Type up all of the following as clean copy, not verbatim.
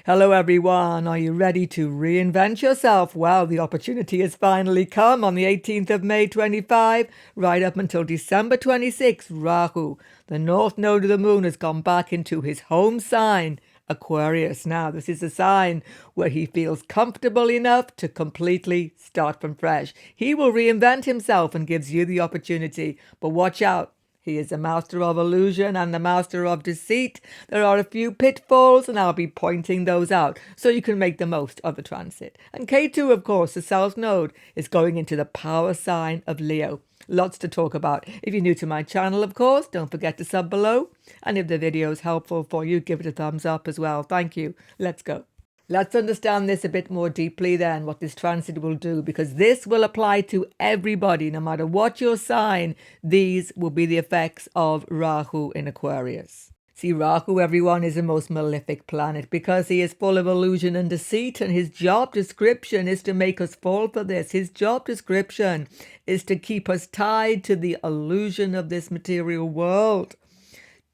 Hello everyone, are you ready to reinvent yourself? Well, the opportunity has finally come on the 18th of May 25, right up until December 26. Rahu, the north node of the moon, has gone back into his home sign, Aquarius. Now, this is a sign where he feels comfortable enough to completely start from fresh. He will reinvent himself and gives you the opportunity, but watch out. He is the master of illusion and the master of deceit. There are a few pitfalls, and I'll be pointing those out so you can make the most of the transit. And K2, of course, the south node, is going into the power sign of Leo. Lots to talk about. If you're new to my channel, of course, don't forget to sub below. And if the video is helpful for you, give it a thumbs up as well. Thank you. Let's go. Let's understand this a bit more deeply then, what this transit will do, because this will apply to everybody, no matter what your sign. These will be the effects of Rahu in Aquarius. See, Rahu, everyone, is the most malefic planet because he is full of illusion and deceit, and his job description is to make us fall for this. His job description is to keep us tied to the illusion of this material world,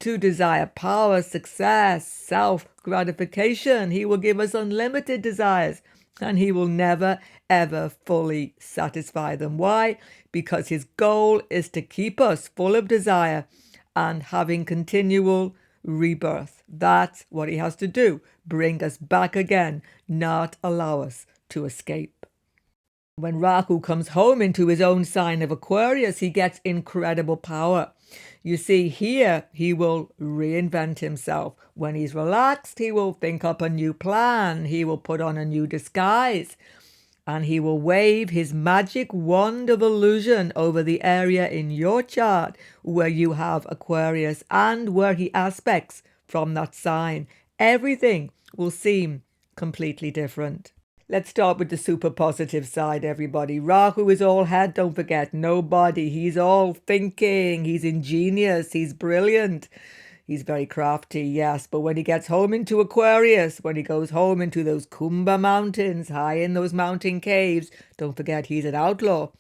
to desire power, success, self-gratification. He will give us unlimited desires, and he will never, ever fully satisfy them. Why? Because his goal is to keep us full of desire and having continual rebirth. That's what he has to do. Bring us back again, not allow us to escape. When Rahu comes home into his own sign of Aquarius, he gets incredible power. You see, here he will reinvent himself. When he's relaxed, he will think up a new plan. He will put on a new disguise. And he will wave his magic wand of illusion over the area in your chart where you have Aquarius and where he aspects from that sign. Everything will seem completely different. Let's start with the super positive side, everybody. Rahu is all head, don't forget, no body. He's all thinking, he's ingenious, he's brilliant. He's very crafty, yes, but when he gets home into Aquarius, when he goes home into those Kumbha mountains, high in those mountain caves, don't forget he's an outlaw.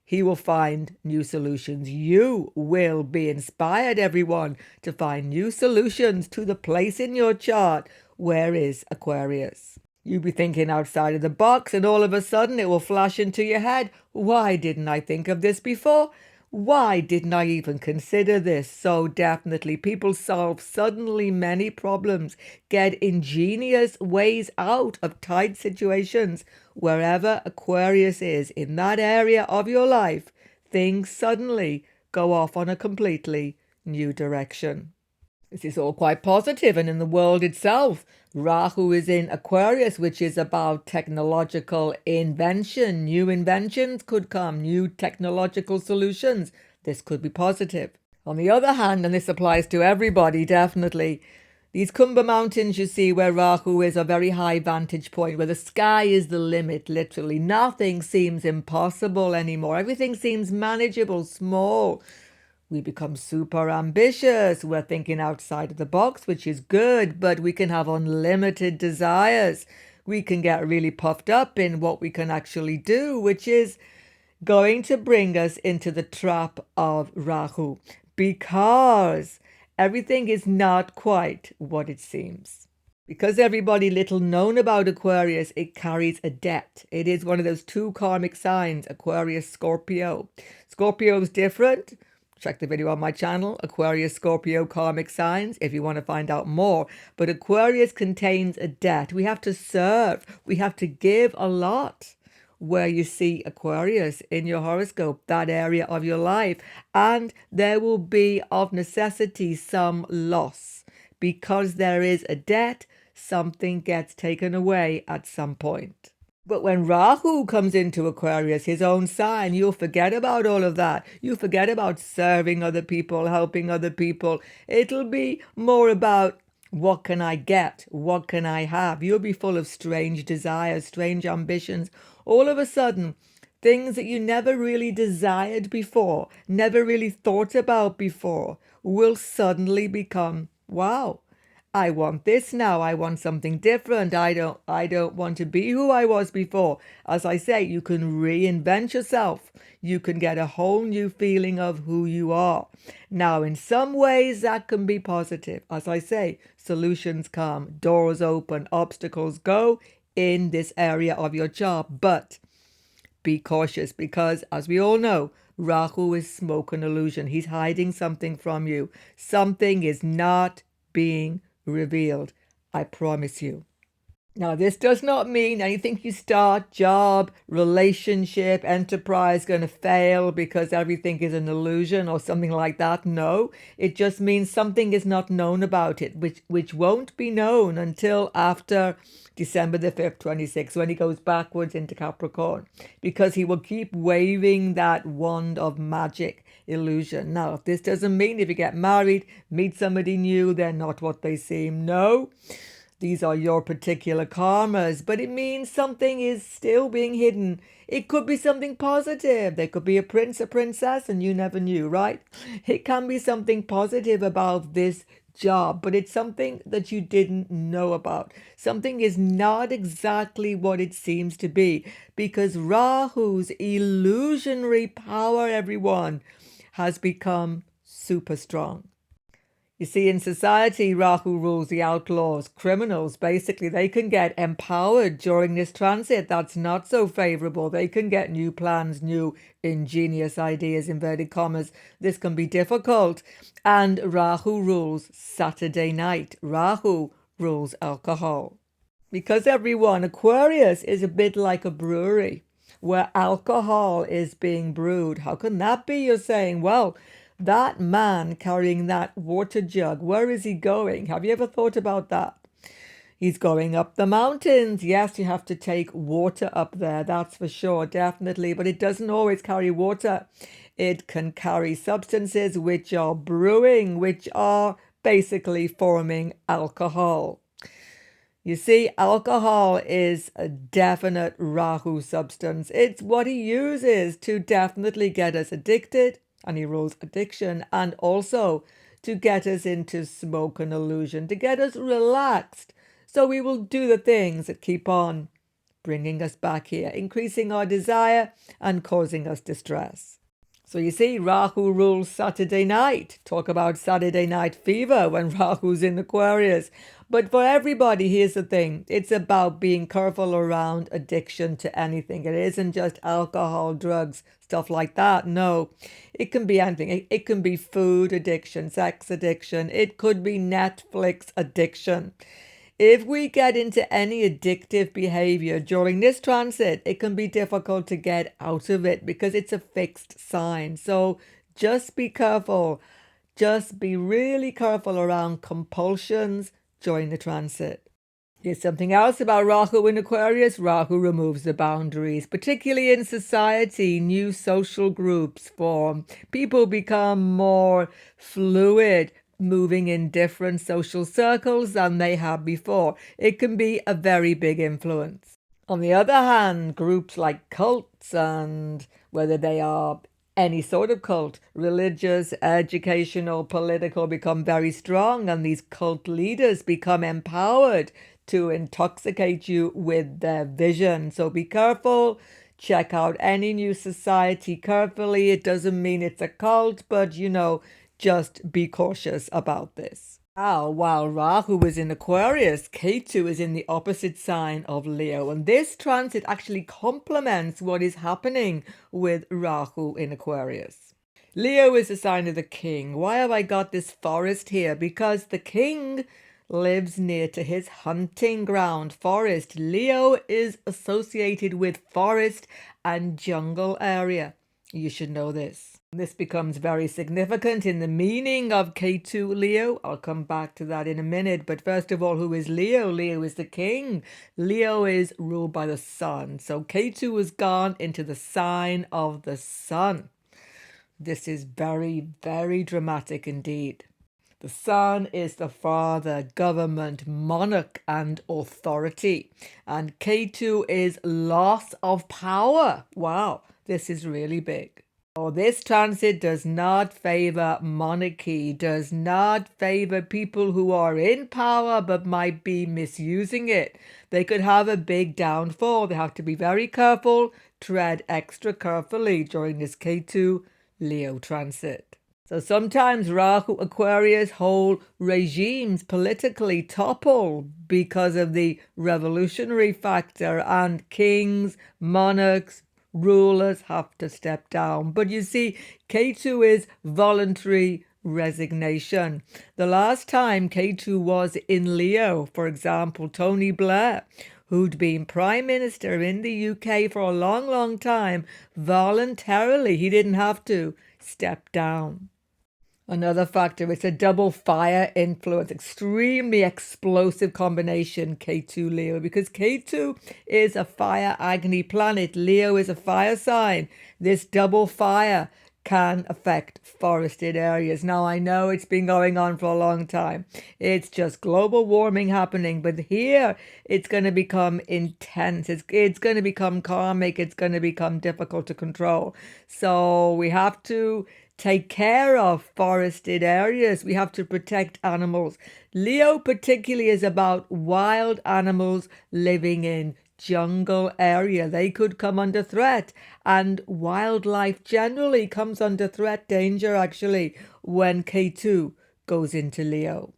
He will find new solutions. You will be inspired, everyone, to find new solutions to the place in your chart where is Aquarius. You'll be thinking outside of the box, and all of a sudden it will flash into your head. Why didn't I think of this before? Why didn't I even consider this? So definitely, people solve suddenly many problems, get ingenious ways out of tight situations. Wherever Aquarius is in that area of your life, things suddenly go off on a completely new direction. This is all quite positive, and in the world itself, Rahu is in Aquarius, which is about technological invention. New inventions could come, new technological solutions. This could be positive. On the other hand, and this applies to everybody, definitely, these Kumbha mountains you see where Rahu is a very high vantage point, where the sky is the limit, literally. Nothing seems impossible anymore. Everything seems manageable, small. We become super ambitious. We're thinking outside of the box, which is good, but we can have unlimited desires. We can get really puffed up in what we can actually do, which is going to bring us into the trap of Rahu, because everything is not quite what it seems. Because everybody little known about Aquarius, it carries a debt. It is one of those two karmic signs, Aquarius, Scorpio. Scorpio is different. Check the video on my channel, Aquarius, Scorpio, karmic signs, if you want to find out more. But Aquarius contains a debt. We have to serve. We have to give a lot. Where you see Aquarius in your horoscope, that area of your life. And there will be, of necessity, some loss. Because there is a debt, something gets taken away at some point. But when Rahu comes into Aquarius, his own sign, you'll forget about all of that. You forget about serving other people, helping other people. It'll be more about, what can I get? What can I have? You'll be full of strange desires, strange ambitions. All of a sudden, things that you never really desired before, never really thought about before, will suddenly become wow. I want this now. I want something different. I don't want to be who I was before. As I say, you can reinvent yourself. You can get a whole new feeling of who you are. Now, in some ways, that can be positive. As I say, solutions come, doors open, obstacles go in this area of your job. But be cautious because, as we all know, Rahu is smoke and illusion. He's hiding something from you. Something is not being revealed. I promise you. Now, this does not mean anything you start, job, relationship, enterprise, going to fail because everything is an illusion or something like that. No, it just means something is not known about it, which won't be known until after December the 5th, 26, when he goes backwards into Capricorn, because he will keep waving that wand of magic illusion. Now, this doesn't mean if you get married, meet somebody new, they're not what they seem. No. These are your particular karmas, but it means something is still being hidden. It could be something positive. There could be a prince, a princess, and you never knew, right? It can be something positive about this job, but it's something that you didn't know about. Something is not exactly what it seems to be because Rahu's illusionary power, everyone, has become super strong. You see, in society, Rahu rules the outlaws, criminals. Basically, they can get empowered during this transit. That's not so favorable. They can get new plans, new ingenious ideas, inverted commas. This can be difficult. And Rahu rules Saturday night. Rahu rules alcohol. Because everyone, Aquarius is a bit like a brewery where alcohol is being brewed. How can that be, you're saying? Well, that man carrying that water jug, where is he going? Have you ever thought about that? He's going up the mountains. Yes, you have to take water up there, that's for sure, definitely. But it doesn't always carry water. It can carry substances which are brewing, which are basically forming alcohol. You see, alcohol is a definite Rahu substance. It's what he uses to definitely get us addicted, and he rules addiction, and also to get us into smoke and illusion, to get us relaxed. So we will do the things that keep on bringing us back here, increasing our desire and causing us distress. So you see, Rahu rules Saturday night. Talk about Saturday night fever when Rahu's in Aquarius. But for everybody, here's the thing. It's about being careful around addiction to anything. It isn't just alcohol, drugs, stuff like that. No, it can be anything. It can be food addiction, sex addiction. It could be Netflix addiction. If we get into any addictive behavior during this transit, it can be difficult to get out of it because it's a fixed sign. So just be careful. Just be really careful around compulsions during the transit. Here's something else about Rahu in Aquarius. Rahu removes the boundaries, particularly in society. New social groups form. People become more fluid, moving in different social circles than they have before. It can be a very big influence. On the other hand, groups like cults, and whether they are any sort of cult, religious, educational, political, become very strong, and these cult leaders become empowered to intoxicate you with their vision. So be careful. Check out any new society carefully. It doesn't mean it's a cult, but just be cautious about this. Now, while Rahu is in Aquarius, Ketu is in the opposite sign of Leo. And this transit actually complements what is happening with Rahu in Aquarius. Leo is the sign of the king. Why have I got this forest here? Because the king lives near to his hunting ground, forest. Leo is associated with forest and jungle area. You should know this. This becomes very significant in the meaning of Ketu Leo. I'll come back to that in a minute. But first of all, who is Leo? Leo is the king. Leo is ruled by the sun. So Ketu has gone into the sign of the sun. This is very, very dramatic indeed. The sun is the father, government, monarch, and authority. And Ketu is loss of power. Wow, this is really big. Oh, this transit does not favor monarchy, does not favor people who are in power but might be misusing it. They could have a big downfall. They have to be very careful, tread extra carefully during this KETU Leo transit. So sometimes Rahu Aquarius whole regimes politically topple because of the revolutionary factor, and kings, monarchs, rulers have to step down. But you see, KETU is voluntary resignation. The last time KETU was in Leo, for example, Tony Blair, who'd been Prime Minister in the UK for a long, long time, voluntarily, he didn't have to, step down. Another factor, it's a double fire influence, extremely explosive combination, KETU Leo, because KETU is a fire Agni planet. Leo is a fire sign. This double fire can affect forested areas. Now, I know it's been going on for a long time. It's just global warming happening, but here it's going to become intense. It's going to become karmic. It's going to become difficult to control. So we have to take care of forested areas. We have to protect animals. Leo particularly is about wild animals living in jungle area. They could come under threat, and wildlife generally comes under threat, danger actually, when KETU goes into Leo.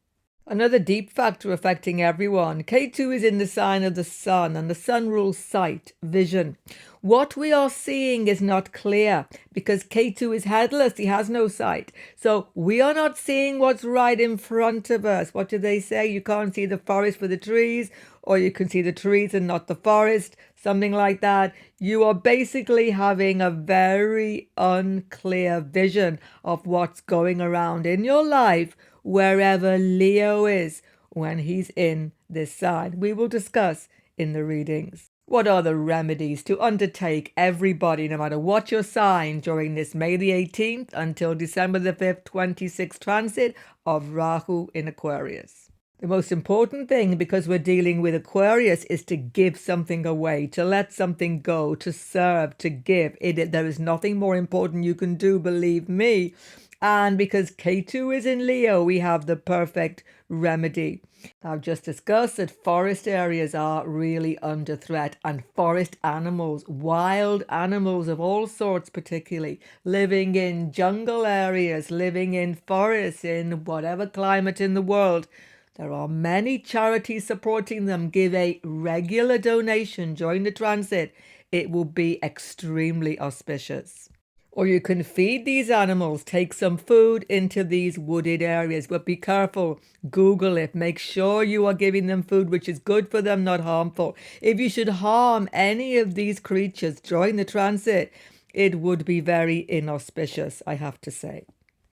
Another deep factor affecting everyone. KETU is in the sign of the sun, and the sun rules sight, vision. What we are seeing is not clear because KETU is headless. He has no sight. So we are not seeing what's right in front of us. What do they say? You can't see the forest for the trees, or you can see the trees and not the forest, something like that. You are basically having a very unclear vision of what's going around in your life wherever Leo is when he's in this sign. We will discuss in the readings. What are the remedies to undertake, everybody, no matter what your sign, during this May the 18th until December the 5th, 26th transit of Rahu in Aquarius? The most important thing, because we're dealing with Aquarius, is to give something away, to let something go, to serve, to give. There is nothing more important you can do, believe me. And because KETU is in Leo, we have the perfect remedy. I've just discussed that forest areas are really under threat, and forest animals, wild animals of all sorts particularly, living in jungle areas, living in forests, in whatever climate in the world. There are many charities supporting them. Give a regular donation during the transit. It will be extremely auspicious. Or you can feed these animals, take some food into these wooded areas, but be careful. Google it. Make sure you are giving them food which is good for them, not harmful. If you should harm any of these creatures during the transit, it would be very inauspicious, I have to say.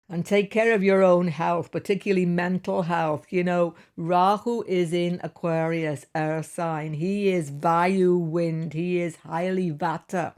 And take care of your own health, particularly mental health. You know, Rahu is in Aquarius, earth sign. He is Vayu, wind. He is highly Vata.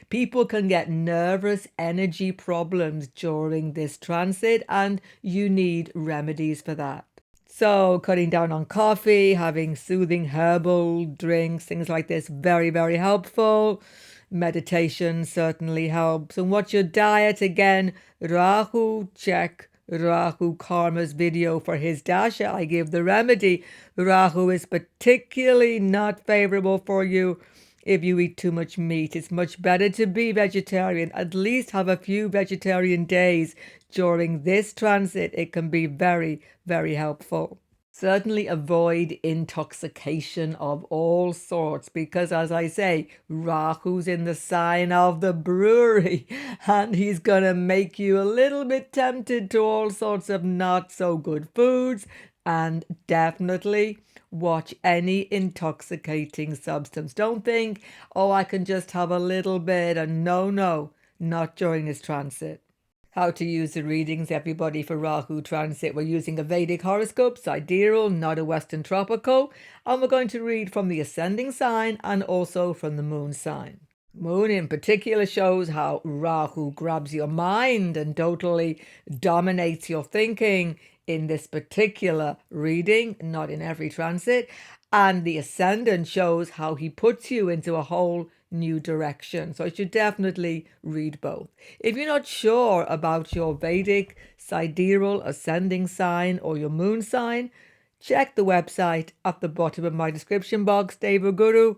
People can get nervous energy problems during this transit, and you need remedies for that. So cutting down on coffee, having soothing herbal drinks, things like this, very, very helpful. Meditation certainly helps. And what's your diet? Again, Rahu, check Rahu Karma's video for his dasha. I give the remedy. Rahu is particularly not favorable for you if you eat too much meat. It's much better to be vegetarian. At least have a few vegetarian days during this transit. It can be very, very helpful. Certainly avoid intoxication of all sorts because, as I say, Rahu's in the sign of the brewery and he's going to make you a little bit tempted to all sorts of not so good foods, and definitely watch any intoxicating substance. Don't think, oh, I can just have a little bit, and no, not during this transit. How to use the readings, everybody, for Rahu transit. We're using a Vedic horoscope, sidereal, not a Western tropical, and we're going to read from the ascending sign and also from the moon sign. Moon in particular shows how Rahu grabs your mind and totally dominates your thinking in this particular reading, not in every transit. And the ascendant shows how he puts you into a whole new direction. So I should definitely read both. If you're not sure about your Vedic sidereal ascending sign or your moon sign, check the website at the bottom of my description box, Deva Guru.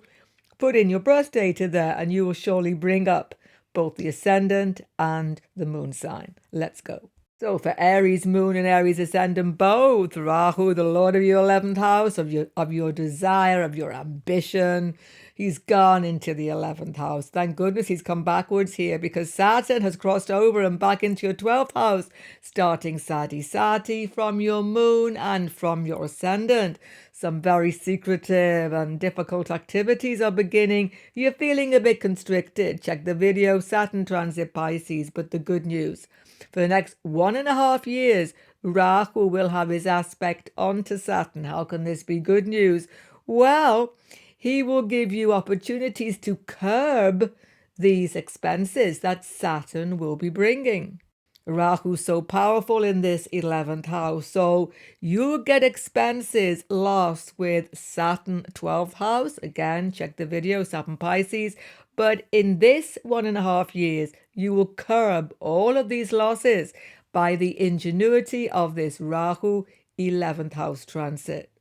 Put in your birth data there and you will surely bring up both the ascendant and the moon sign. Let's go. So for Aries moon and Aries ascendant both, Rahu, the lord of your 11th house, of your desire, of your ambition, he's gone into the 11th house. Thank goodness he's come backwards here, because Saturn has crossed over and back into your 12th house, starting Sati from your moon and from your ascendant. Some very secretive and difficult activities are beginning. You're feeling a bit constricted. Check the video, Saturn transit Pisces. But the good news, for the next 1.5 years, Rahu will have his aspect onto Saturn. How can this be good news? Well, he will give you opportunities to curb these expenses that Saturn will be bringing. Rahu's so powerful in this 11th house, so you get expenses lost with Saturn 12th house. Again, check the video, Saturn Pisces. But in this 1.5 years, you will curb all of these losses by the ingenuity of this Rahu 11th house transit.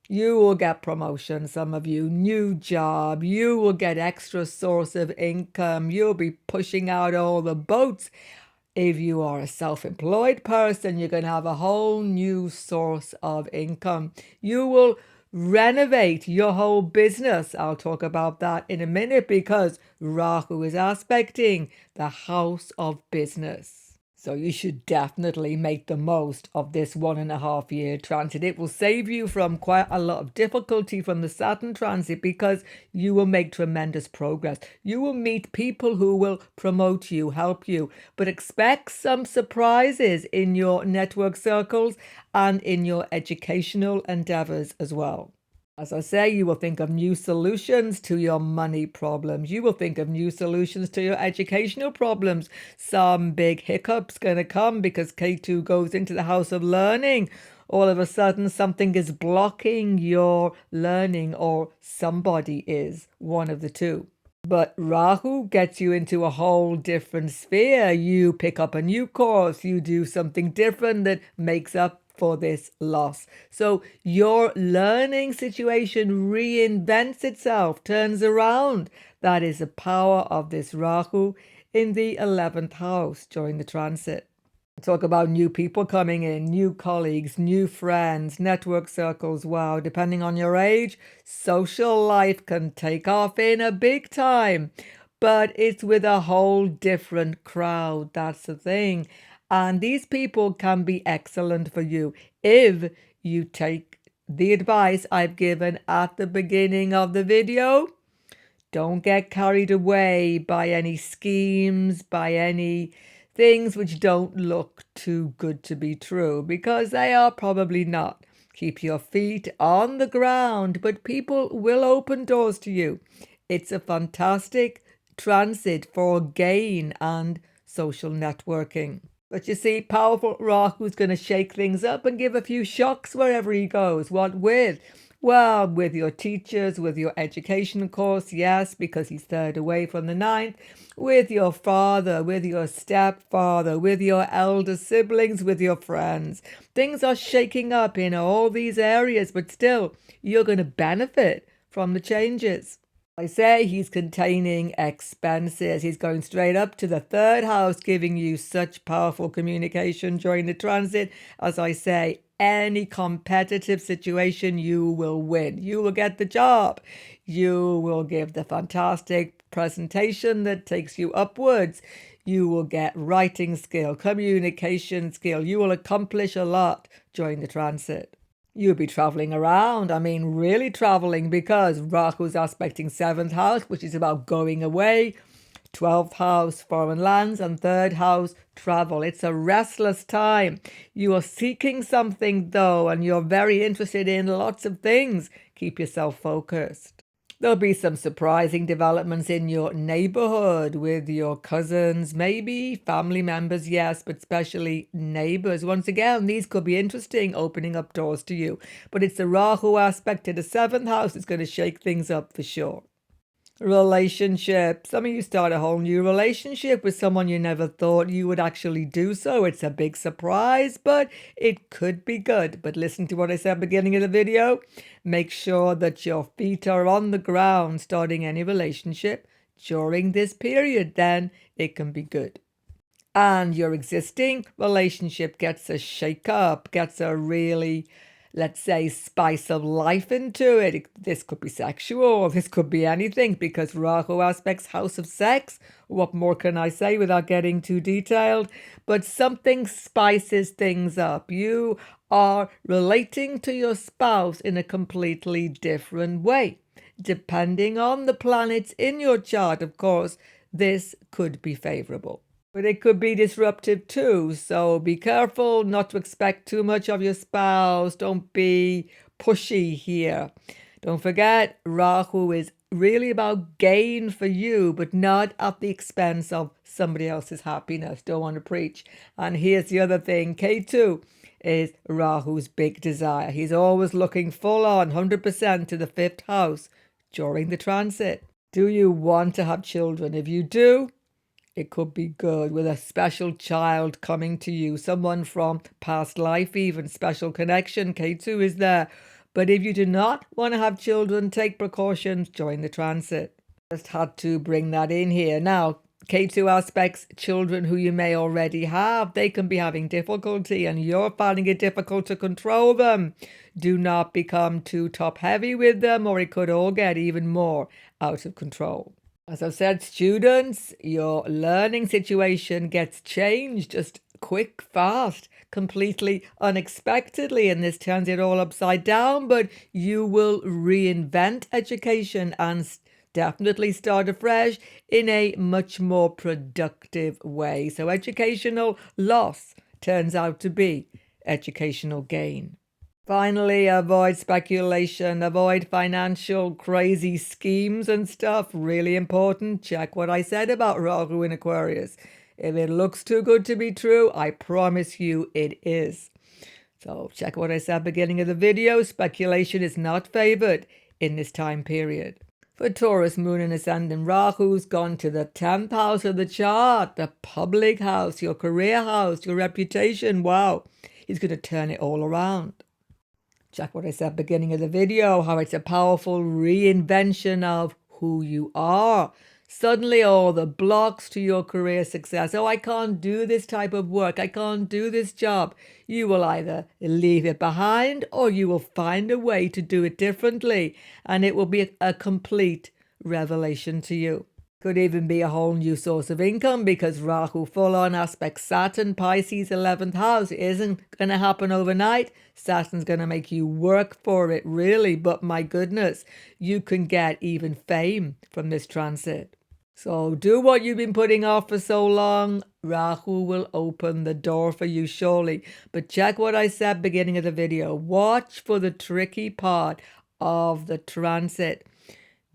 You will get promotion, some of you, new job, you will get extra source of income, you'll be pushing out all the boats. If you are a self-employed person, you're going to have a whole new source of income. You will renovate your whole business. I'll talk about that in a minute, because Rahu is aspecting the house of business. So you should definitely make the most of this 1.5 year transit. It will save you from quite a lot of difficulty from the Saturn transit, because you will make tremendous progress. You will meet people who will promote you, help you, but expect some surprises in your network circles and in your educational endeavors as well. As I say, you will think of new solutions to your money problems. You will think of new solutions to your educational problems. Some big hiccups going to come because Ketu goes into the house of learning. All of a sudden, something is blocking your learning, or somebody is, one of the two. But Rahu gets you into a whole different sphere. You pick up a new course. You do something different that makes up for this loss. So your learning situation reinvents itself, turns around. That is the power of this Rahu in the 11th house during the transit. Talk about new people coming in, new colleagues, new friends, network circles. Wow, depending on your age, social life can take off in a big time, but it's with a whole different crowd. That's the thing. And these people can be excellent for you if you take the advice I've given at the beginning of the video. Don't get carried away by any schemes, by any things which don't look too good to be true, because they are probably not. Keep your feet on the ground, but people will open doors to you. It's a fantastic transit for gain and social networking. But you see, powerful Rahu's going to shake things up and give a few shocks wherever he goes. What with? Well, with your teachers, with your education course, yes, because he's third away from the 9th, with your father, with your stepfather, with your elder siblings, with your friends. Things are shaking up in all these areas, but still, you're going to benefit from the changes. I say he's containing expenses. He's going straight up to the 3rd house, giving you such powerful communication during the transit. As I say, any competitive situation, you will win. You will get the job. You will give the fantastic presentation that takes you upwards. You will get writing skill, communication skill. You will accomplish a lot during the transit. You'll be traveling around. I mean, really traveling, because Rahu's aspecting 7th house, which is about going away, 12th house, foreign lands, and 3rd house, travel. It's a restless time. You are seeking something, though, and you're very interested in lots of things. Keep yourself focused. There'll be some surprising developments in your neighborhood with your cousins, maybe family members, yes, but especially neighbors. Once again, these could be interesting, opening up doors to you. But it's the Rahu aspect to the 7th house that's going to shake things up for sure. Relationship. Some of you start a whole new relationship with someone you never thought you would actually do so. It's a big surprise, but it could be good. But listen to what I said at the beginning of the video. Make sure that your feet are on the ground starting any relationship during this period. Then it can be good. And your existing relationship gets a shake up, gets a really, let's say, spice of life into it. This could be sexual, this could be anything, because Rahu aspects house of sex. What more can I say without getting too detailed? But something spices things up. You are relating to your spouse in a completely different way. Depending on the planets in your chart, of course, this could be favorable. But it could be disruptive too, so be careful not to expect too much of your spouse. Don't be pushy here. Don't forget, Rahu is really about gain for you, but not at the expense of somebody else's happiness. Don't want to preach. And here's the other thing, Ketu is Rahu's big desire. He's always looking full on, 100% to the 5th house during the transit. Do you want to have children? If you do, it could be good with a special child coming to you, someone from past life, even special connection. Ketu is there. But if you do not want to have children, take precautions during the transit. Just had to bring that in here. Now, Ketu aspects children who you may already have. They can be having difficulty and you're finding it difficult to control them. Do not become too top heavy with them or it could all get even more out of control. As I've said, students, your learning situation gets changed just quick, fast, completely unexpectedly, and this turns it all upside down, but you will reinvent education and definitely start afresh in a much more productive way. So educational loss turns out to be educational gain. Finally, avoid speculation, avoid financial crazy schemes and stuff. Really important. Check what I said about Rahu in Aquarius. If it looks too good to be true, I promise you it is. So check what I said at the beginning of the video. Speculation is not favored in this time period. For Taurus, Moon and Ascendant, Rahu's gone to the 10th house of the chart, the public house, your career house, your reputation. Wow, he's going to turn it all around. Check what I said at the beginning of the video, how it's a powerful reinvention of who you are. Suddenly all the blocks to your career success, oh, I can't do this type of work, I can't do this job. You will either leave it behind or you will find a way to do it differently, and it will be a complete revelation to you. Could even be a whole new source of income because Rahu full-on aspect Saturn, Pisces, 11th house. It isn't going to happen overnight. Saturn's going to make you work for it, really. But my goodness, you can get even fame from this transit. So do what you've been putting off for so long. Rahu will open the door for you surely. But check what I said beginning of the video. Watch for the tricky part of the transit.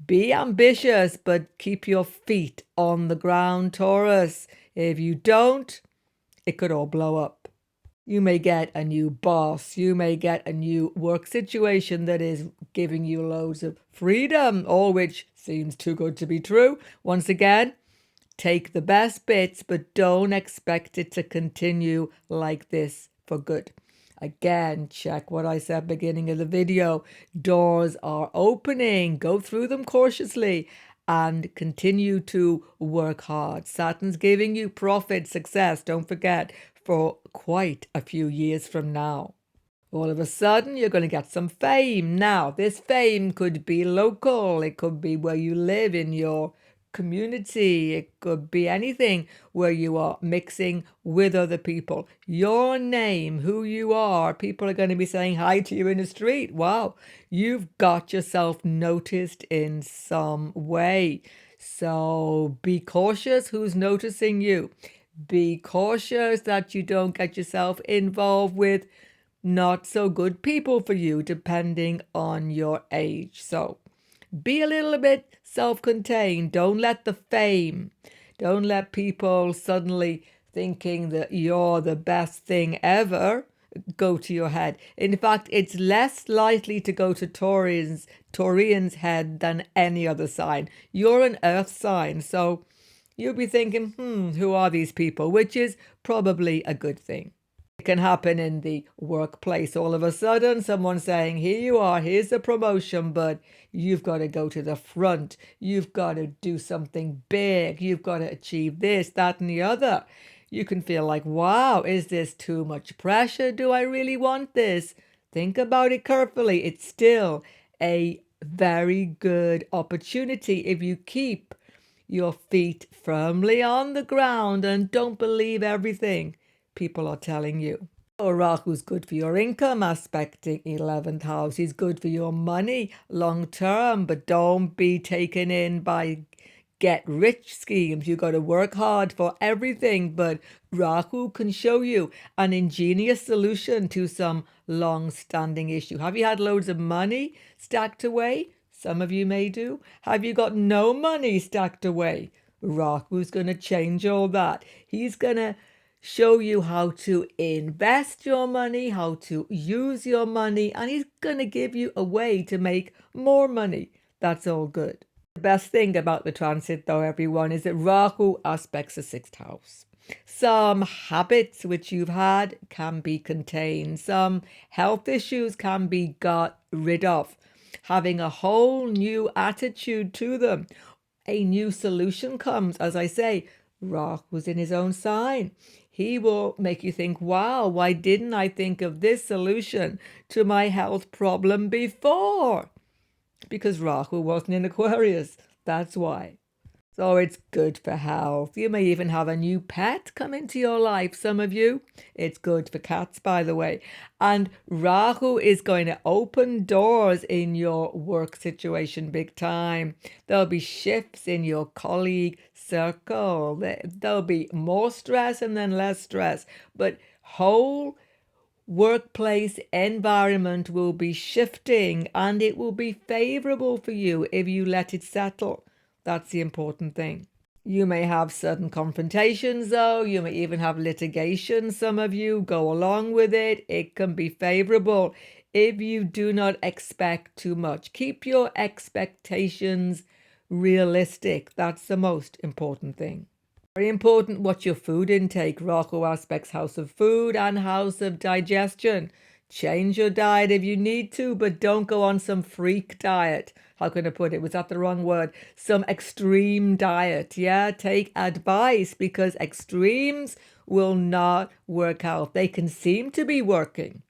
Be ambitious, but keep your feet on the ground, Taurus. If you don't, it could all blow up. You may get a new boss. You may get a new work situation that is giving you loads of freedom, all which seems too good to be true. Once again, take the best bits, but don't expect it to continue like this for good. Again, check what I said beginning of the video. Doors are opening. Go through them cautiously and continue to work hard. Saturn's giving you profit, success, don't forget, for quite a few years from now. All of a sudden, you're going to get some fame. Now, this fame could be local. It could be where you live in your community. It could be anything where you are mixing with other people. Your name, who you are, people are going to be saying hi to you in the street. Wow, you've got yourself noticed in some way. So be cautious who's noticing you. Be cautious that you don't get yourself involved with not so good people for you, depending on your age. So be a little bit self-contained. Don't let the fame, don't let people suddenly thinking that you're the best thing ever go to your head. In fact, it's less likely to go to Taurian's head than any other sign. You're an earth sign, so you'll be thinking, who are these people? Which is probably a good thing. It can happen in the workplace. All of a sudden, someone saying, here you are, here's the promotion, but you've got to go to the front. You've got to do something big. You've got to achieve this, that, and the other. You can feel like, wow, is this too much pressure? Do I really want this? Think about it carefully. It's still a very good opportunity if you keep your feet firmly on the ground and don't believe everything people are telling you. Rahu's good for your income, aspecting 11th house. He's good for your money long term, but don't be taken in by get rich schemes. You got to work hard for everything, but Rahu can show you an ingenious solution to some long-standing issue. Have you had loads of money stacked away? Some of you may do. Have you got no money stacked away? Rahu's going to change all that. He's going to show you how to invest your money, how to use your money, and he's going to give you a way to make more money. That's all good. The best thing about the transit, though, everyone, is that Rahu aspects the 6th house. Some habits which you've had can be contained. Some health issues can be got rid of. Having a whole new attitude to them. A new solution comes. As I say, Rahu's in his own sign. He will make you think, wow, why didn't I think of this solution to my health problem before? Because Rahu wasn't in Aquarius. That's why. So it's good for health. You may even have a new pet come into your life, some of you. It's good for cats, by the way. And Rahu is going to open doors in your work situation big time. There'll be shifts in your colleague circle. There'll be more stress and then less stress. But whole workplace environment will be shifting and it will be favorable for you if you let it settle. That's the important thing. You may have certain confrontations, though. You may even have litigation. Some of you go along with it. It can be favorable if you do not expect too much. Keep your expectations realistic. That's the most important thing. Very important what your food intake. Rahu aspects house of food and house of digestion. Change your diet if you need to, but don't go on some freak diet. How can I put it? Was that the wrong word? Some extreme diet. Yeah, take advice because extremes will not work out. They can seem to be working.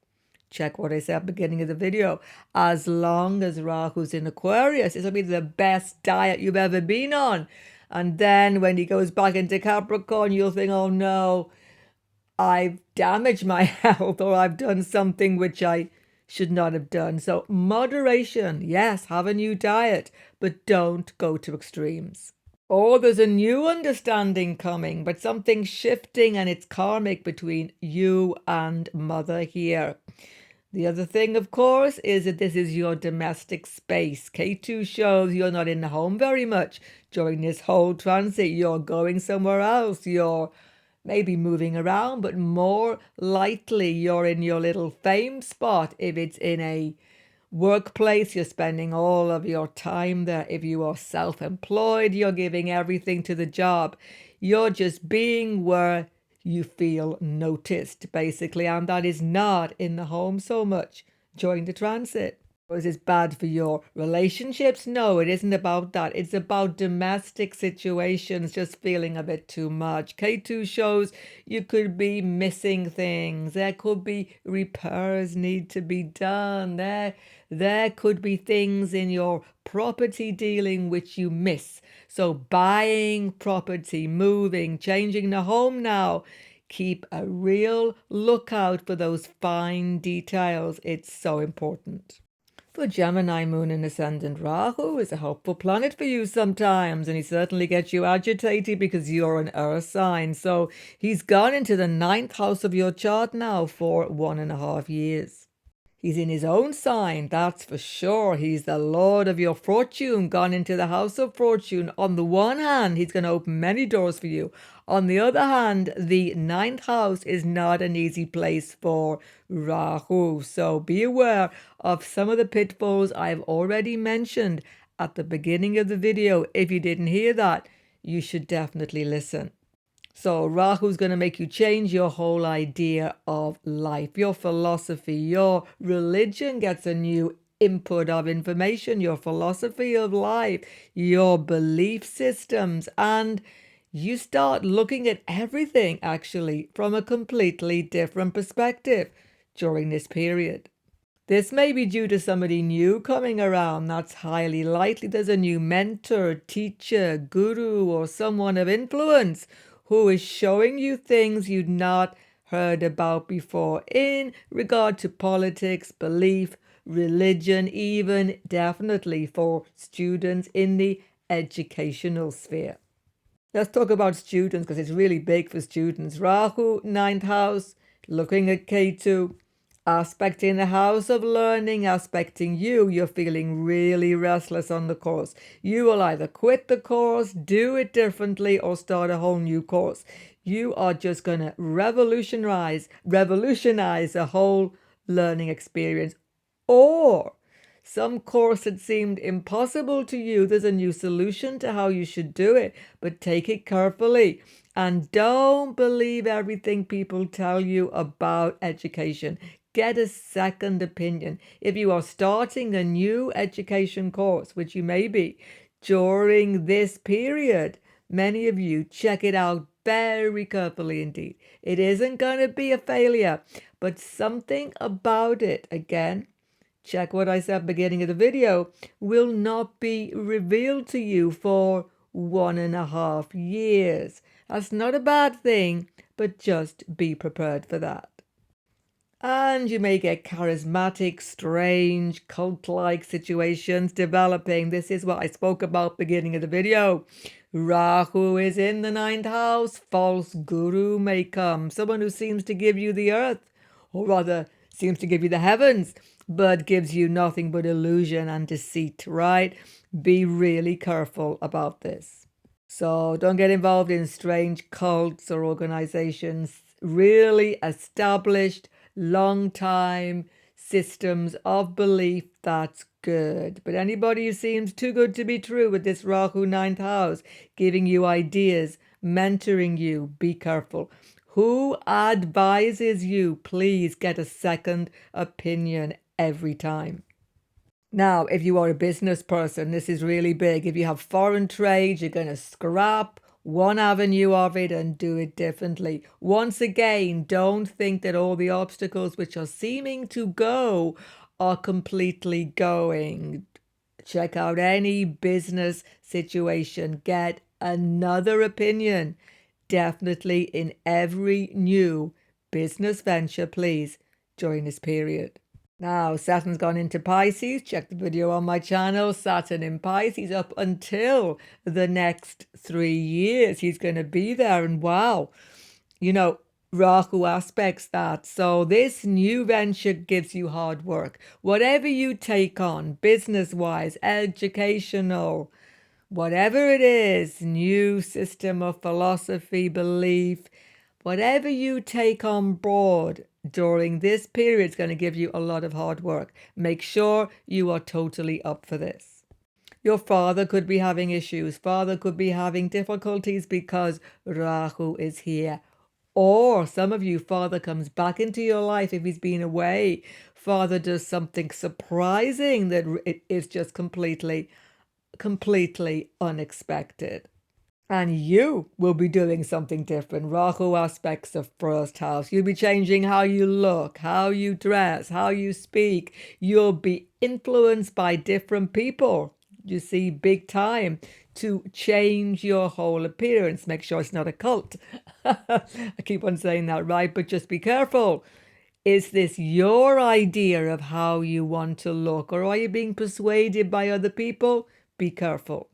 Check what I said at the beginning of the video. As long as Rahu's in Aquarius, it'll be the best diet you've ever been on. And then when he goes back into Capricorn, you'll think, oh no, I've damaged my health or I've done something which I should not have done. So moderation, yes, have a new diet, but don't go to extremes. Or there's a new understanding coming, but something shifting and it's karmic between you and mother here. The other thing, of course, is that this is your domestic space. K2 shows you're not in the home very much during this whole transit. You're going somewhere else. You're maybe moving around, but more likely you're in your little fame spot. If it's in a workplace, you're spending all of your time there. If you are self-employed, you're giving everything to the job. You're just being where you feel noticed, basically, and that is not in the home so much during the transit. Is this bad for your relationships? No, it isn't about that. It's about domestic situations just feeling a bit too much. K2 shows you could be missing things. There could be repairs need to be done. There could be things in your property dealing which you miss. So buying property, moving, changing the home now. Keep a real lookout for those fine details. It's so important. For Gemini, Moon and Ascendant, Rahu is a helpful planet for you sometimes, and he certainly gets you agitated because you're an earth sign. So he's gone into the 9th house of your chart now for 1.5 years. He's in his own sign, that's for sure. He's the Lord of your fortune, gone into the house of fortune. On the one hand, he's going to open many doors for you. On the other hand, the ninth house is not an easy place for Rahu. So be aware of some of the pitfalls I've already mentioned at the beginning of the video. If you didn't hear that, you should definitely listen. So Rahu's going to make you change your whole idea of life, your philosophy, your religion gets a new input of information, your philosophy of life, your belief systems, and you start looking at everything actually from a completely different perspective during this period. This may be due to somebody new coming around. That's highly likely. There's a new mentor, teacher, guru, or someone of influence who is showing you things you'd not heard about before in regard to politics, belief, religion, even definitely for students in the educational sphere. Let's talk about students because it's really big for students. Rahu, ninth house, looking at Ketu, aspecting the house of learning, aspecting you. You're feeling really restless on the course. You will either quit the course, do it differently, or start a whole new course. You are just going to revolutionize a whole learning experience. Or some course that seemed impossible to you, there's a new solution to how you should do it, but take it carefully. And don't believe everything people tell you about education. Get a second opinion. If you are starting a new education course, which you may be, during this period, many of you check it out very carefully indeed. It isn't going to be a failure, but something about it, again, check what I said at the beginning of the video, will not be revealed to you for 1.5 years. That's not a bad thing, but just be prepared for that. And you may get charismatic, strange, cult-like situations developing. This is what I spoke about beginning of the video. Rahu is in the ninth house. False guru may come. Someone who seems to give you the earth, or rather seems to give you the heavens, but gives you nothing but illusion and deceit, right? Be really careful about this. So don't get involved in strange cults or organizations. Really established, long-time systems of belief, that's good. But anybody who seems too good to be true with this Rahu ninth house, giving you ideas, mentoring you, be careful. Who advises you? Please get a second opinion every time. Now, if you are a business person, this is really big. If you have foreign trade, you're going to scrap one avenue of it and do it differently. Once again, don't think that all the obstacles which are seeming to go are completely going. Check out any business situation. Get another opinion. Definitely in every new business venture, please, during this period. Now, Saturn's gone into Pisces. Check the video on my channel. Saturn in Pisces up until the next 3 years. He's going to be there. And wow, you know, Rahu aspects that. So this new venture gives you hard work. Whatever you take on, business-wise, educational, whatever it is, new system of philosophy, belief, whatever you take on board during this period is going to give you a lot of hard work. Make sure you are totally up for this. Your father could be having issues. Father could be having difficulties because Rahu is here. Or some of you, father comes back into your life if he's been away. Father does something surprising that it is just completely unexpected. And you will be doing something different. Rahu aspects of first house. You'll be changing how you look, how you dress, how you speak. You'll be influenced by different people. You see, big time to change your whole appearance. Make sure it's not a cult. I keep on saying that, right? But just be careful. Is this your idea of how you want to look? Or are you being persuaded by other people? Be careful.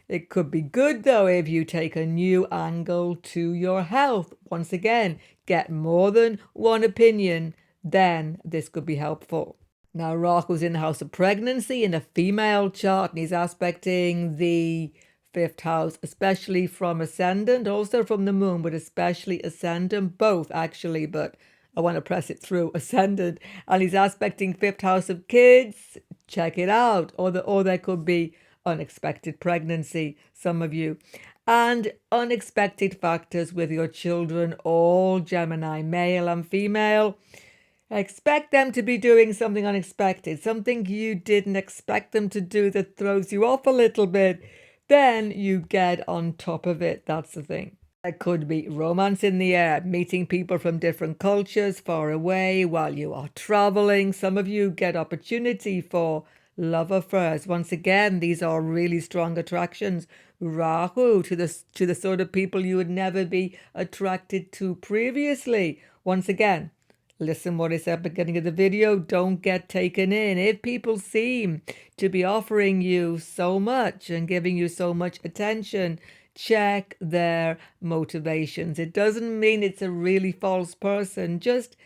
It could be good, though, if you take a new angle to your health. Once again, get more than one opinion. then this could be helpful. Now, Rahu's in the house of pregnancy in a female chart, and he's aspecting the fifth house, especially from ascendant, also from the moon, but especially ascendant, both actually, but I want to press it through ascendant. And he's aspecting fifth house of kids. Check it out. Or there could be unexpected pregnancy, some of you. And unexpected factors with your children, all Gemini, male and female. Expect them to be doing something unexpected, something you didn't expect them to do that throws you off a little bit. Then you get on top of it. That's the thing. There could be romance in the air, meeting people from different cultures far away while you are traveling. Some of you get opportunity for love affairs. Once again, these are really strong attractions. Rahu to the sort of people you would never be attracted to previously. Once again, listen what I said at the beginning of the video. Don't get taken in. If people seem to be offering you so much and giving you so much attention, check their motivations. It doesn't mean it's a really false person. Just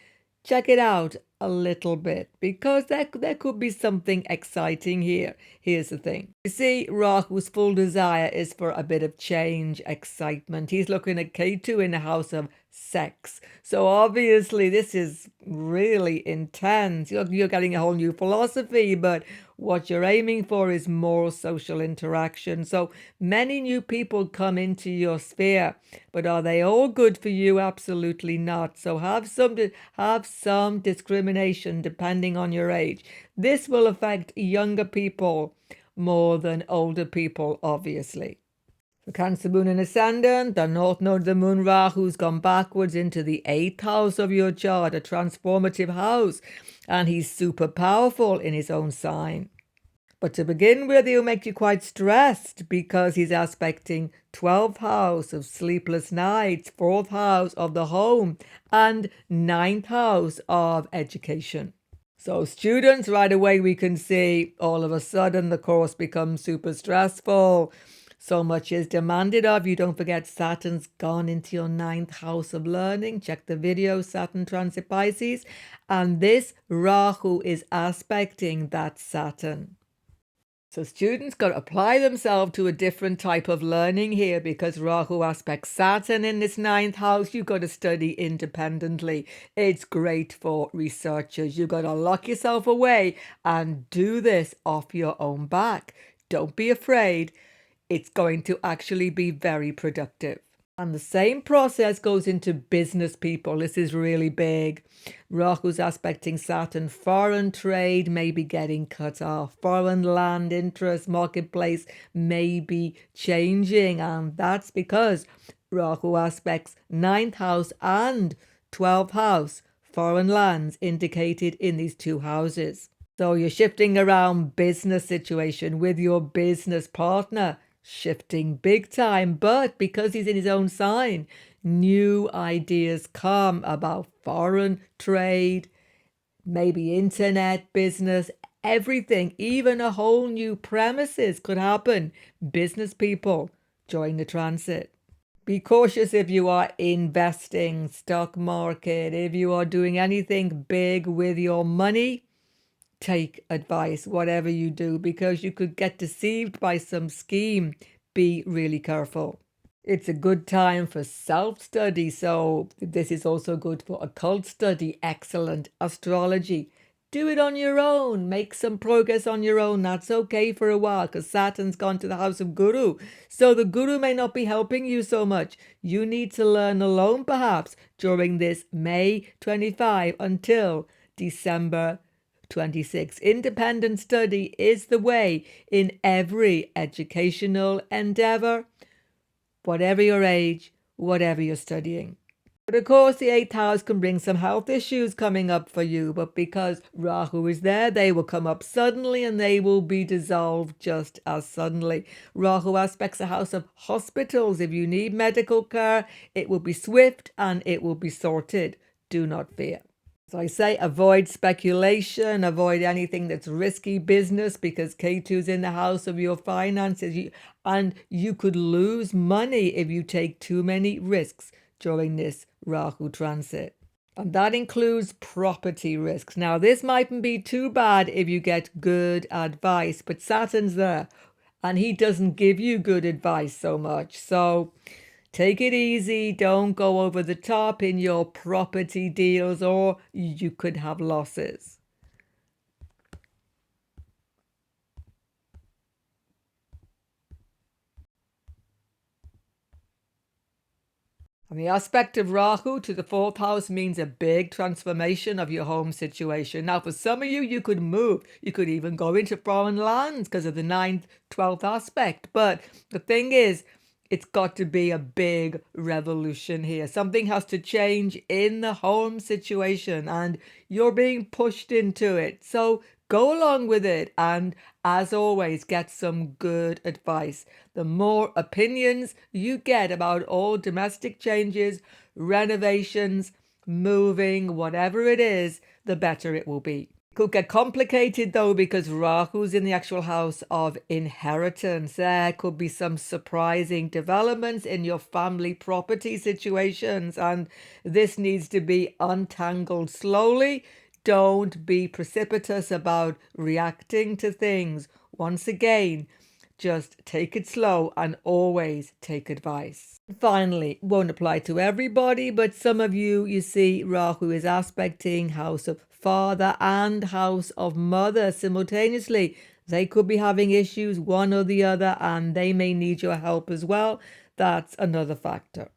check it out a little bit, because there could be something exciting here. Here's the thing. You see, Rahu's full desire is for a bit of change, excitement. He's looking at Ketu in the house of sex. So obviously this is really intense. You're getting a whole new philosophy, but what you're aiming for is more social interaction. So many new people come into your sphere, but are they all good for you? Absolutely not. So have some discrimination depending on your age. This will affect younger people more than older people, obviously. For Cancer Moon and Ascendant, the North Node of the Moon, Rahu's gone backwards into the 8th house of your chart, a transformative house, and he's super powerful in his own sign. But to begin with, he'll make you quite stressed because he's aspecting 12th house of sleepless nights, 4th house of the home, and 9th house of education. So students, right away we can see all of a sudden the course becomes super stressful. So much is demanded of you. Don't forget Saturn's gone into your 9th house of learning. Check the video, Saturn transit Pisces. And this Rahu is aspecting that Saturn. So students got to apply themselves to a different type of learning here, because Rahu aspects Saturn in this 9th house. You've got to study independently. It's great for researchers. You've got to lock yourself away and do this off your own back. Don't be afraid. It's going to actually be very productive. And the same process goes into business people. This is really big. Rahu's aspecting Saturn. Foreign trade may be getting cut off. Foreign land interest, marketplace may be changing. And that's because Rahu aspects 9th house and 12th house. Foreign lands indicated in these two houses. So you're shifting around business situation with your business partner. Shifting big time, but because he's in his own sign, new ideas come about foreign trade, maybe internet business, everything, even a whole new premises could happen. Business people, join the transit. Be cautious if you are investing, stock market, if you are doing anything big with your money. Take advice, whatever you do, because you could get deceived by some scheme. Be really careful. It's a good time for self-study, so this is also good for occult study. Excellent. Astrology. Do it on your own. Make some progress on your own. That's okay for a while, because Saturn's gone to the house of Guru. So the Guru may not be helping you so much. You need to learn alone, perhaps, during this May 25 until December 26. Independent study is the way in every educational endeavor, whatever your age, whatever you're studying. But of course, the 8th house can bring some health issues coming up for you, but because Rahu is there, they will come up suddenly and they will be dissolved just as suddenly. Rahu aspects the house of hospitals. If you need medical care, it will be swift and it will be sorted. Do not fear. So I say avoid speculation, avoid anything that's risky business, because Ketu's in the house of your finances, and you could lose money if you take too many risks during this Rahu transit. And that includes property risks. Now, this mightn't be too bad if you get good advice, but Saturn's there and he doesn't give you good advice so much. So take it easy. Don't go over the top in your property deals, or you could have losses. And the aspect of Rahu to the 4th house means a big transformation of your home situation. Now, for some of you, you could move. You could even go into foreign lands because of the 9th, 12th aspect. But the thing is, it's got to be a big revolution here. Something has to change in the home situation and you're being pushed into it. So go along with it and, as always, get some good advice. The more opinions you get about all domestic changes, renovations, moving, whatever it is, the better it will be. It could get complicated though because Rahu's in the actual house of inheritance. There could be some surprising developments in your family property situations, and this needs to be untangled slowly. Don't be precipitous about reacting to things. Once again, just take it slow and always take advice. Finally, won't apply to everybody, but some of you, you see, Rahu is aspecting house of father and house of mother simultaneously. They could be having issues, one or the other, and they may need your help as well. That's another factor.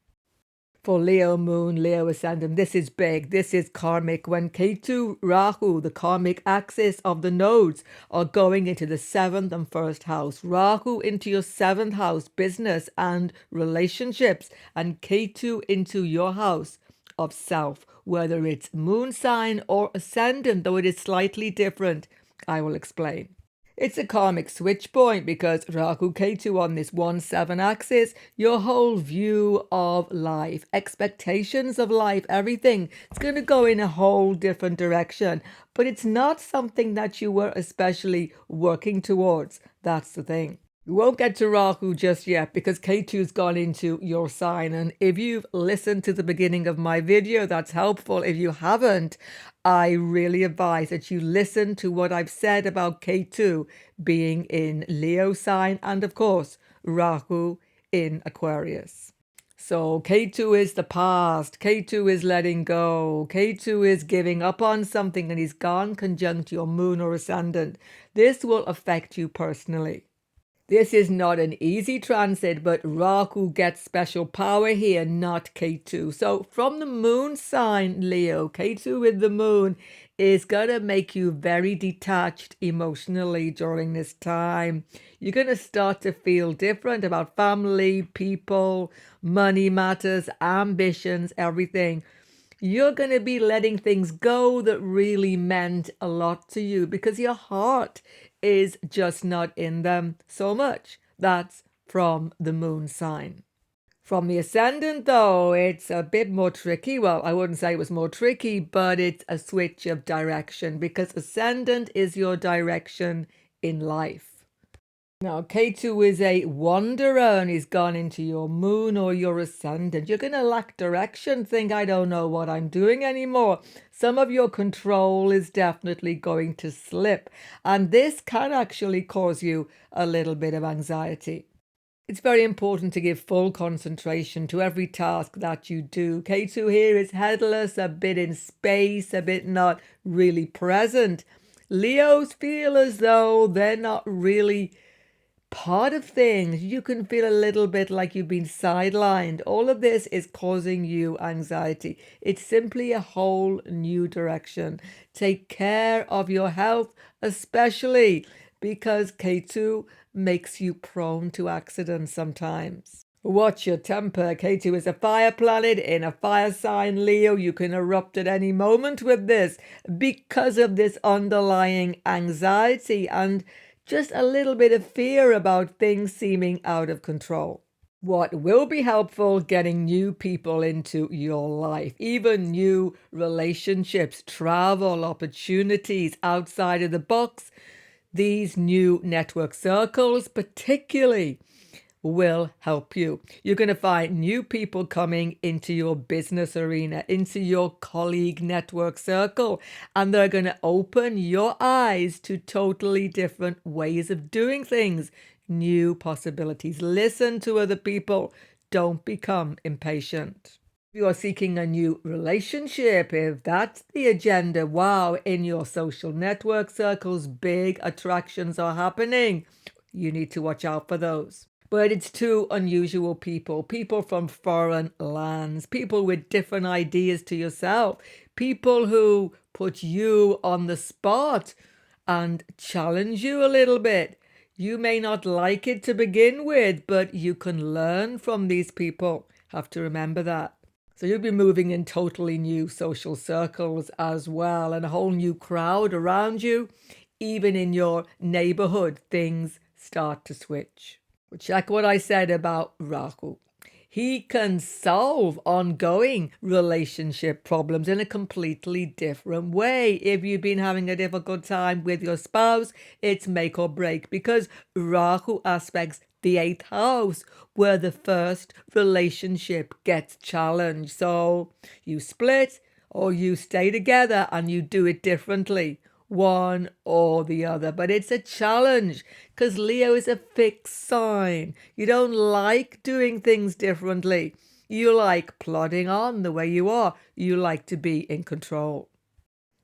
For Leo moon, Leo ascendant, this is big. This is karmic. When KETU Rahu, the karmic axis of the nodes, are going into the 7th and 1st house. Rahu into your 7th house, business and relationships, and KETU into your house of self, whether it's moon sign or ascendant, though it is slightly different. I will explain. It's a karmic switch point because Rahu Ketu on this 1-7 axis, your whole view of life, expectations of life, everything, it's going to go in a whole different direction. But it's not something that you were especially working towards. That's the thing. We won't get to Rahu just yet because Ketu's gone into your sign. And if you've listened to the beginning of my video, that's helpful. If you haven't, I really advise that you listen to what I've said about Ketu being in Leo sign and, of course, Rahu in Aquarius. So Ketu is the past, Ketu is letting go, Ketu is giving up on something, and he's gone conjunct your moon or ascendant. This will affect you personally. This is not an easy transit, but Rahu gets special power here, not Ketu. So from the moon sign, Leo, Ketu with the moon is going to make you very detached emotionally during this time. You're going to start to feel different about family, people, money matters, ambitions, everything. You're going to be letting things go that really meant a lot to you because your heart is just not in them so much. That's from the moon sign. From the ascendant, though, it's a bit more tricky. Well, I wouldn't say it was more tricky, but it's a switch of direction because ascendant is your direction in life. Now, Ketu is a wanderer and he's gone into your moon or your ascendant. You're going to lack direction, think, I don't know what I'm doing anymore. Some of your control is definitely going to slip. And this can actually cause you a little bit of anxiety. It's very important to give full concentration to every task that you do. Ketu here is headless, a bit in space, a bit not really present. Leos feel as though they're not really part of things. You can feel a little bit like you've been sidelined. All of this is causing you anxiety. It's simply a whole new direction. Take care of your health, especially because Ketu makes you prone to accidents sometimes. Watch your temper. Ketu is a fire planet in a fire sign, Leo. You can erupt at any moment with this because of this underlying anxiety and just a little bit of fear about things seeming out of control. What will be helpful, getting new people into your life, even new relationships, travel, opportunities outside of the box, these new network circles, particularly will help you. You're going to find new people coming into your business arena, into your colleague network circle, and they're going to open your eyes to totally different ways of doing things, new possibilities. Listen to other people. Don't become impatient. If you are seeking a new relationship, if that's the agenda, wow, in your social network circles, big attractions are happening. You need to watch out for those. But it's two unusual people, people from foreign lands, people with different ideas to yourself, people who put you on the spot and challenge you a little bit. You may not like it to begin with, but you can learn from these people. Have to remember that. So you'll be moving in totally new social circles as well, and a whole new crowd around you. Even in your neighborhood, things start to switch. Well, check what I said about Rahu. He can solve ongoing relationship problems in a completely different way. If you've been having a difficult time with your spouse, it's make or break, because Rahu aspects the 8th house, where the first relationship gets challenged. So you split or you stay together and you do it differently, one or the other. But it's a challenge because Leo is a fixed sign. You don't like doing things differently. You like plodding on the way you are. You like to be in control.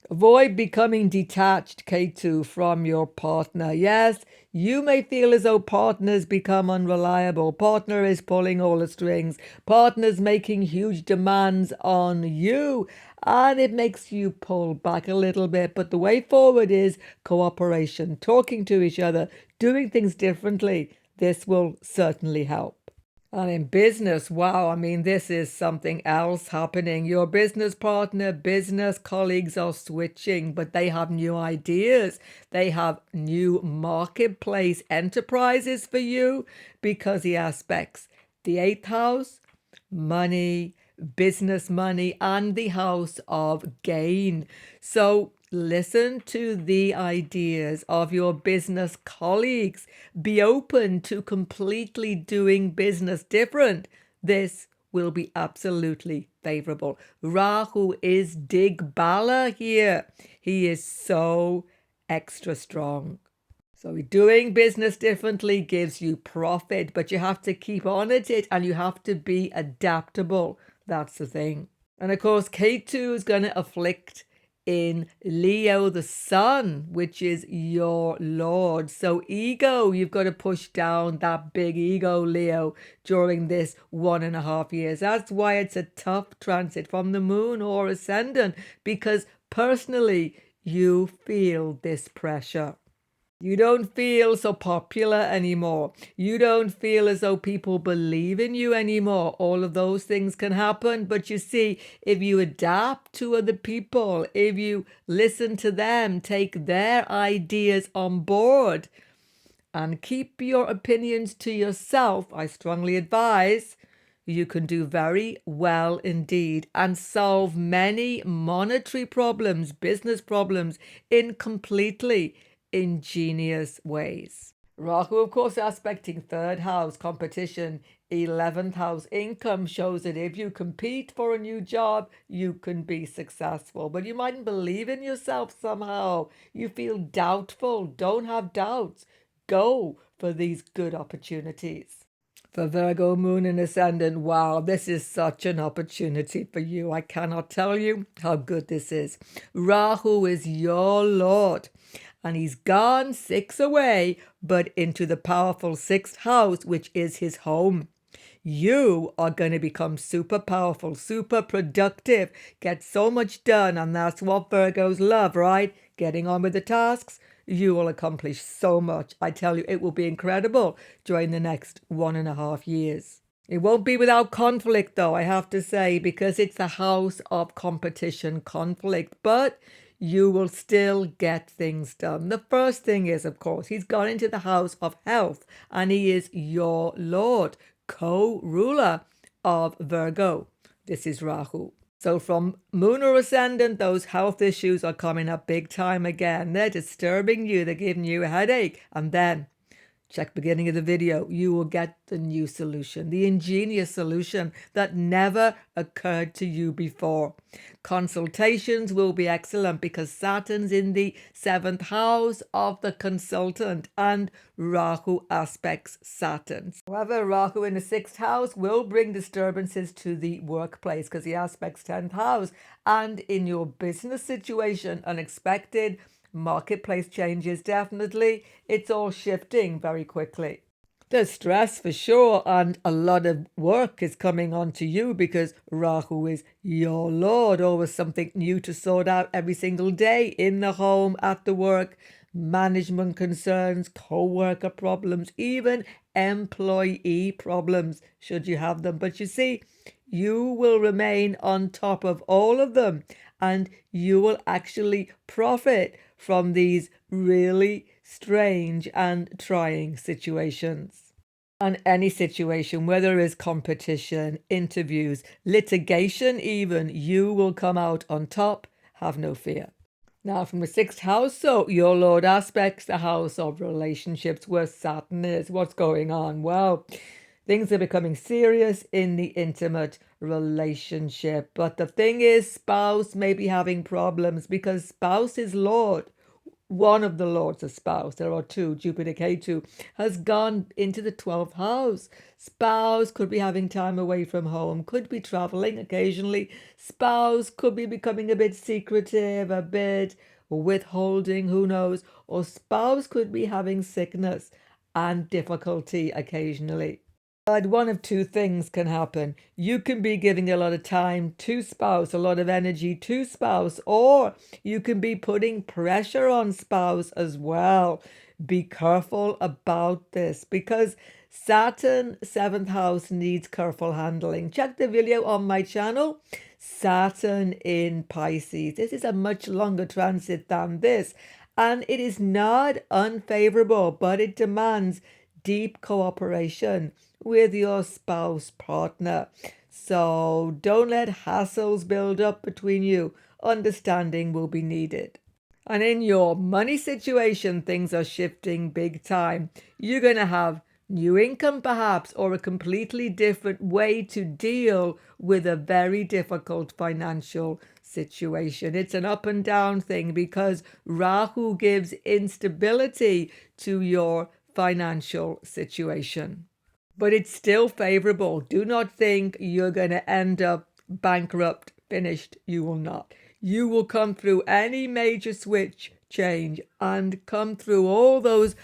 Avoid becoming detached, Ketu, from your partner. Yes, you may feel as though partners become unreliable. Partner is pulling all the strings. Partner's making huge demands on you, and it makes you pull back a little bit. But the way forward is cooperation, talking to each other, doing things differently. This will certainly help. And in business, wow, I mean, this is something else happening. Your business partner, business colleagues are switching, but they have new ideas. They have new marketplace enterprises for you because he aspects the 8th house, money, business money, and the house of gain. So listen to the ideas of your business colleagues. Be open to completely doing business different. This will be absolutely favorable. Rahu is Digbala here. He is so extra strong. So doing business differently gives you profit, but you have to keep on at it and you have to be adaptable. That's the thing. And of course, Ketu is going to afflict in Leo, the sun, which is your lord. So ego, you've got to push down that big ego, Leo, during this 1.5 years. That's why it's a tough transit from the moon or ascendant, because personally, you feel this pressure. You don't feel so popular anymore. You don't feel as though people believe in you anymore. All of those things can happen. But you see, if you adapt to other people, if you listen to them, take their ideas on board, and keep your opinions to yourself, I strongly advise, you can do very well indeed and solve many monetary problems, business problems in completely ingenious ways. Rahu, of course, aspecting 3rd house, competition, 11th house, income, shows that if you compete for a new job, you can be successful. But you mightn't believe in yourself somehow. You feel doubtful. Don't have doubts. Go for these good opportunities. For Virgo, moon and ascendant, wow, this is such an opportunity for you. I cannot tell you how good this is. Rahu is your lord, and he's gone 6 away, but into the powerful 6th house, which is his home. You are going to become super powerful, super productive, get so much done, and that's what Virgos love, right? Getting on with the tasks. You will accomplish so much. I tell you, it will be incredible during the next 1.5 years. It won't be without conflict, though, I have to say, because it's the house of competition, conflict. But you will still get things done. The first thing is, of course, he's gone into the house of health, and he is your lord, co-ruler of Virgo. This is Rahu. So from moon or ascendant, those health issues are coming up big time again. They're disturbing you. They're giving you a headache. And then Check beginning of the video. You will get the new solution, the ingenious solution that never occurred to you before. Consultations will be excellent because Saturn's in the 7th house of the consultant and Rahu aspects Saturn. However, Rahu in the 6th house will bring disturbances to the workplace because he aspects 10th house, and in your business situation, unexpected marketplace changes, definitely. It's all shifting very quickly. There's stress for sure, and a lot of work is coming onto you because Rahu is your lord. Always something new to sort out every single day in the home, at the work, management concerns, co-worker problems, even employee problems, should you have them. But you see, you will remain on top of all of them, and you will actually profit from these really strange and trying situations. And any situation, whether it's competition, interviews, litigation even, you will come out on top. Have no fear. Now from the 6th house, so your Lord aspects the house of relationships where Saturn is. What's going on? Well, things are becoming serious in the intimate relationship. But the thing is, spouse may be having problems because spouse is Lord. One of the lords of spouse, there are two, Jupiter KETU, has gone into the 12th house. Spouse could be having time away from home, could be traveling occasionally. Spouse could be becoming a bit secretive, a bit withholding, who knows. Or spouse could be having sickness and difficulty occasionally. But one of two things can happen. You can be giving a lot of time to spouse, a lot of energy to spouse, or you can be putting pressure on spouse as well. Be careful about this because Saturn 7th house needs careful handling. Check the video on my channel, Saturn in Pisces. This is a much longer transit than this, and it is not unfavorable, but it demands deep cooperation with your spouse partner. So don't let hassles build up between you. Understanding will be needed. And in your money situation, things are shifting big time. You're going to have new income perhaps, or a completely different way to deal with a very difficult financial situation. It's an up and down thing because Rahu gives instability to your financial situation. But it's still favorable. Do not think you're going to end up bankrupt, finished. You will not. You will come through any major switch change and come through all those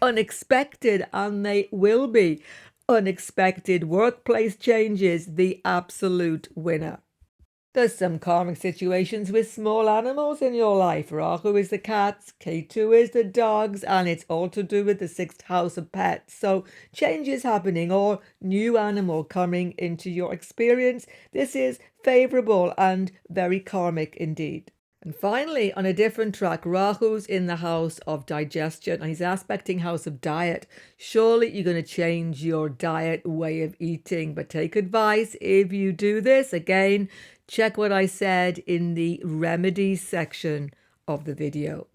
unexpected, and they will be unexpected workplace changes, the absolute winner. There's some karmic situations with small animals in your life. Rahu is the cats, Ketu is the dogs, and it's all to do with the 6th house of pets. So changes happening or new animal coming into your experience. This is favorable and very karmic indeed. And finally, on a different track, Rahu's in the house of digestion and he's aspecting house of diet. Surely you're going to change your diet way of eating, but take advice if you do this. Again, check what I said in the remedies section of the video.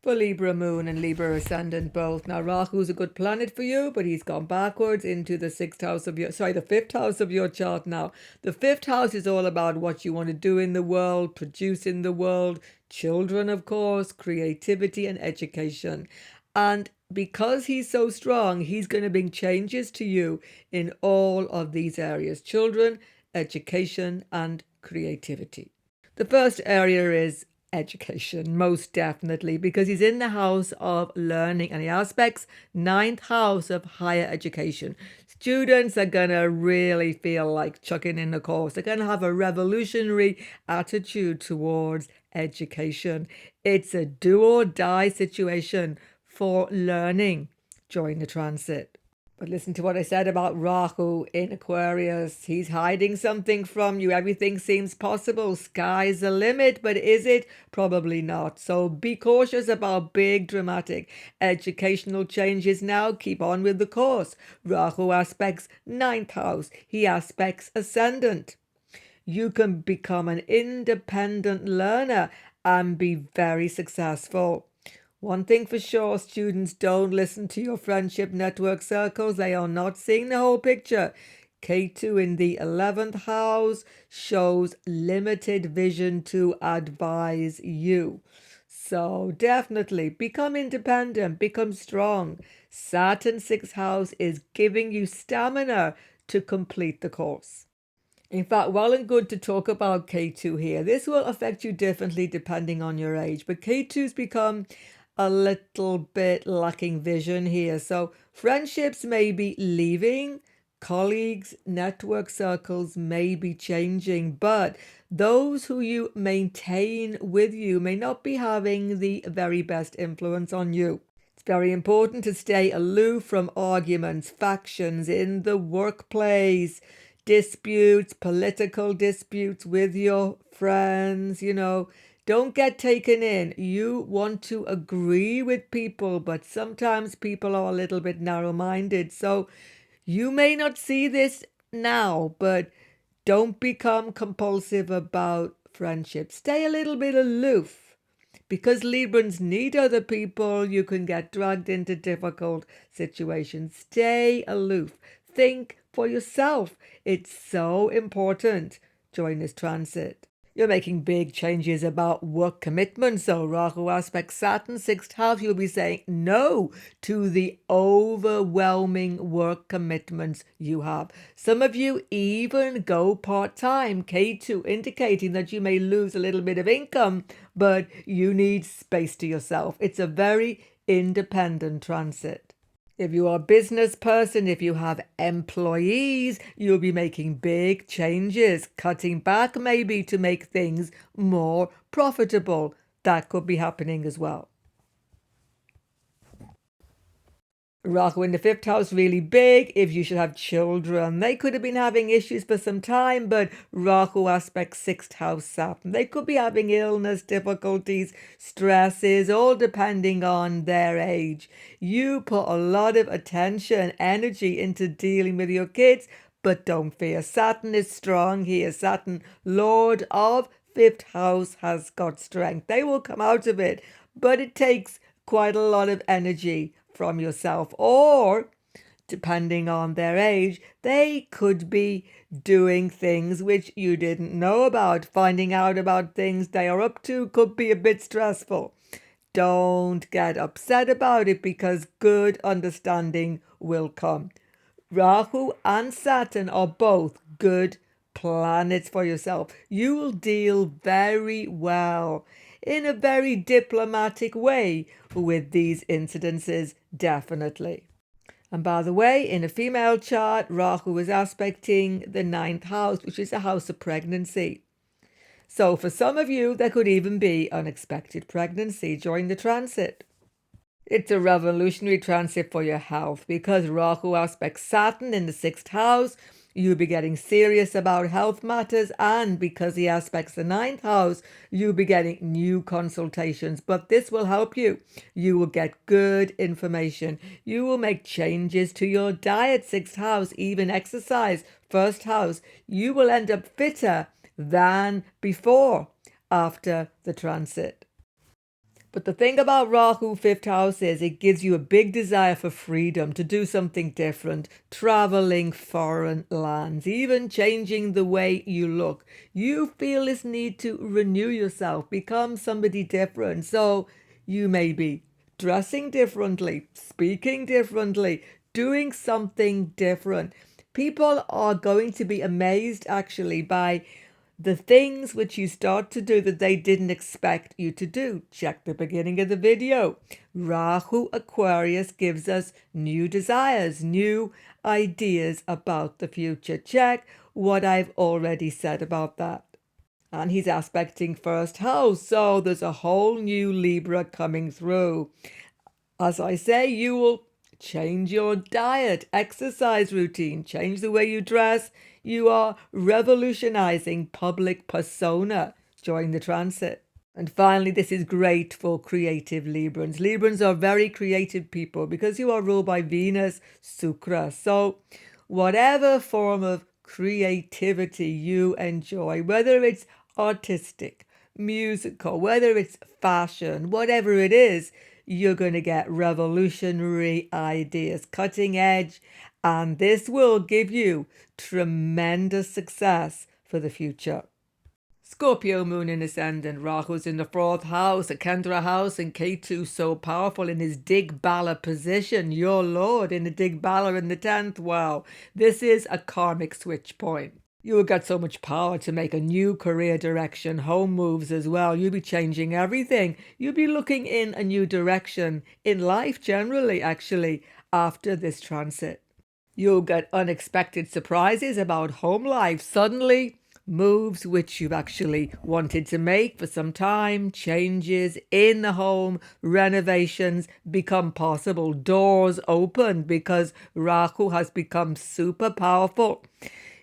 For Libra moon and Libra ascendant both. Now Rahu's a good planet for you, but he's gone backwards into the 6th house of your, the 5th house of your chart now. The 5th house is all about what you want to do in the world, produce in the world, children of course, creativity and education. And because he's so strong, he's going to bring changes to you in all of these areas: children, education and creativity. The first area is education, most definitely, because he's in the house of learning and he aspects 9th house of higher education. Students are going to really feel like chucking in the course. They're going to have a revolutionary attitude towards education. It's a do or die situation for learning during the transit. But listen to what I said about Rahu in Aquarius. He's hiding something from you. Everything seems possible. Sky's the limit, but is it? Probably not. So be cautious about big, dramatic educational changes now. Keep on with the course. Rahu aspects 9th house. He aspects ascendant. You can become an independent learner and be very successful. One thing for sure, students, don't listen to your friendship network circles. They are not seeing the whole picture. K2 in the 11th house shows limited vision to advise you. So definitely become independent, become strong. Saturn 6th house is giving you stamina to complete the course. In fact, well and good to talk about K2 here. This will affect you differently depending on your age, but K2's become a little bit lacking vision here. So friendships may be leaving, colleagues, network circles may be changing, but those who you maintain with you may not be having the very best influence on you. It's very important to stay aloof from arguments, factions in the workplace, disputes, political disputes with your friends, Don't get taken in. You want to agree with people, but sometimes people are a little bit narrow-minded. So you may not see this now, but don't become compulsive about friendship. Stay a little bit aloof. Because Librans need other people, you can get dragged into difficult situations. Stay aloof. Think for yourself. It's so important during this transit. You're making big changes about work commitments. So Rahu aspect Saturn, 6th house, you'll be saying no to the overwhelming work commitments you have. Some of you even go part-time, K2, indicating that you may lose a little bit of income, but you need space to yourself. It's a very independent transit. If you are a business person, if you have employees, you'll be making big changes, cutting back maybe to make things more profitable. That could be happening as well. Rahu in the 5th house, really big. If you should have children, they could have been having issues for some time, but Rahu aspect 6th house Saturn. They could be having illness, difficulties, stresses, all depending on their age. You put a lot of attention, energy into dealing with your kids, but don't fear. Saturn is strong here. Saturn, Lord of 5th house, has got strength. They will come out of it, but it takes quite a lot of energy from yourself, or depending on their age, they could be doing things which you didn't know about. Finding out about things they are up to could be a bit stressful. Don't get upset about it because good understanding will come. Rahu and Saturn are both good planets for yourself. You will deal very well in a very diplomatic way with these incidences, definitely. And by the way, in a female chart, Rahu is aspecting the 9th house, which is a house of pregnancy. So for some of you, there could even be unexpected pregnancy during the transit. It's a revolutionary transit for your health because Rahu aspects Saturn in the 6th house. You'll be getting serious about health matters, and because he aspects the 9th house, you'll be getting new consultations. But this will help you. You will get good information. You will make changes to your diet, 6th house, even exercise, 1st house. You will end up fitter than before after the transit. But the thing about Rahu 5th house is it gives you a big desire for freedom, to do something different, traveling foreign lands, even changing the way you look. You feel this need to renew yourself, become somebody different. So you may be dressing differently, speaking differently, doing something different. People are going to be amazed actually by the things which you start to do that they didn't expect you to do. Check the beginning of the video. Rahu Aquarius gives us new desires, new ideas about the future. Check what I've already said about that. And he's aspecting 1st house, so there's a whole new Libra coming through. As I say, you will change your diet, exercise routine, change the way you dress. You are revolutionizing public persona during the transit. And finally, this is great for creative Librans. Librans are very creative people because you are ruled by Venus, Sukra. So whatever form of creativity you enjoy, whether it's artistic, musical, whether it's fashion, whatever it is, you're going to get revolutionary ideas, cutting edge, and this will give you tremendous success for the future. Scorpio moon in ascendant, Rahu's in the 4th house, a Kendra house, and KETU so powerful in his Digbala position. Your Lord in the Digbala in the 10th. Wow, this is a karmic switch point. You will get so much power to make a new career direction, home moves as well. You'll be changing everything. You'll be looking in a new direction in life generally, actually, after this transit. You'll get unexpected surprises about home life. Suddenly, moves which you've actually wanted to make for some time, changes in the home, renovations become possible, doors open because Rahu has become super powerful.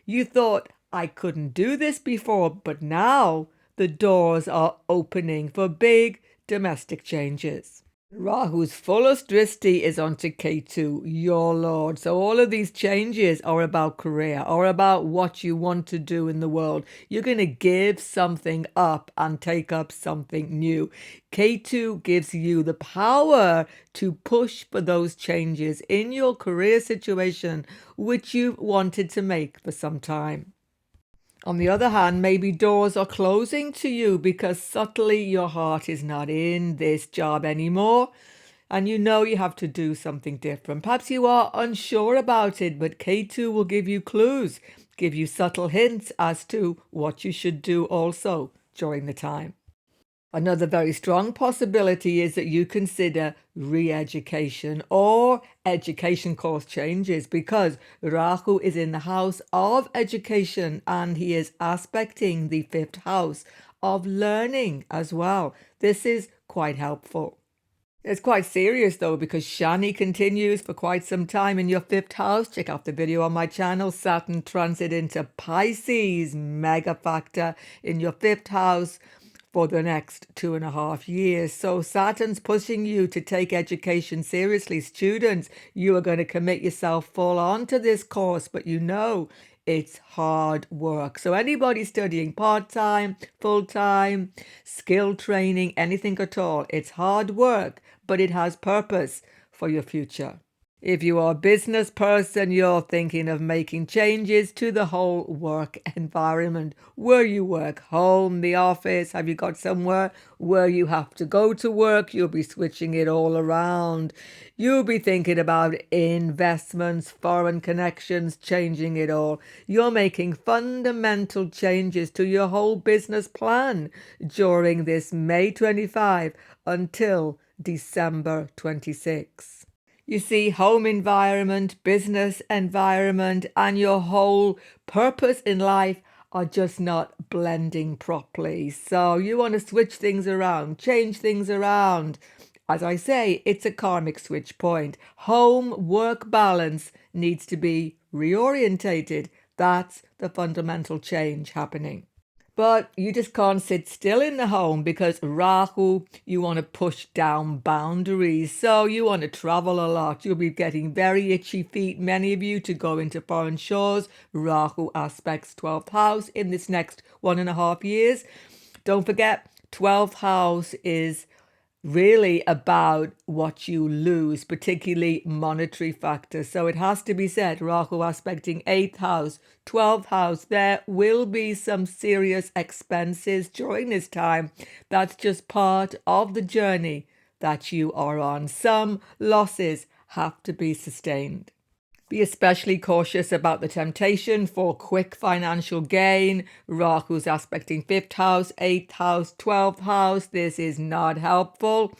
You thought, I couldn't do this before, but now the doors are opening for big domestic changes. Rahu's fullest drishti is onto KETU, your Lord. So all of these changes are about career, or about what you want to do in the world. You're going to give something up and take up something new. KETU gives you the power to push for those changes in your career situation, which you've wanted to make for some time. On the other hand, maybe doors are closing to you because subtly your heart is not in this job anymore and you know you have to do something different. Perhaps you are unsure about it, but KETU will give you clues, give you subtle hints as to what you should do also during the time. Another very strong possibility is that you consider re-education or education course changes because Rahu is in the house of education and he is aspecting the 5th house of learning as well. This is quite helpful. It's quite serious though because Shani continues for quite some time in your 5th house. Check out the video on my channel. Saturn transit into Pisces, mega factor in your 5th house for the next 2.5 years. So Saturn's pushing you to take education seriously. Students, you are going to commit yourself full on to this course, but you know it's hard work. So anybody studying part-time, full-time, skill training, anything at all, it's hard work, but it has purpose for your future. If you are a business person, you're thinking of making changes to the whole work environment. Where you work, home, the office, have you got somewhere where you have to go to work? You'll be switching it all around. You'll be thinking about investments, foreign connections, changing it all. You're making fundamental changes to your whole business plan during this May 25 until December 26. You see, home environment, business environment, and your whole purpose in life are just not blending properly. So you want to switch things around, change things around. As I say, it's a karmic switch point. Home-work balance needs to be reorientated. That's the fundamental change happening. But you just can't sit still in the home because Rahu, you want to push down boundaries. So you want to travel a lot. You'll be getting very itchy feet, many of you, to go into foreign shores. Rahu aspects 12th house in this next 1.5 years. Don't forget, 12th house is really about what you lose, particularly monetary factors. So it has to be said, Rahu aspecting 8th house, 12th house, there will be some serious expenses during this time. That's just part of the journey that you are on. Some losses have to be sustained. Be especially cautious about the temptation for quick financial gain. Rahu's aspecting 5th house, 8th house, 12th house. This is not helpful.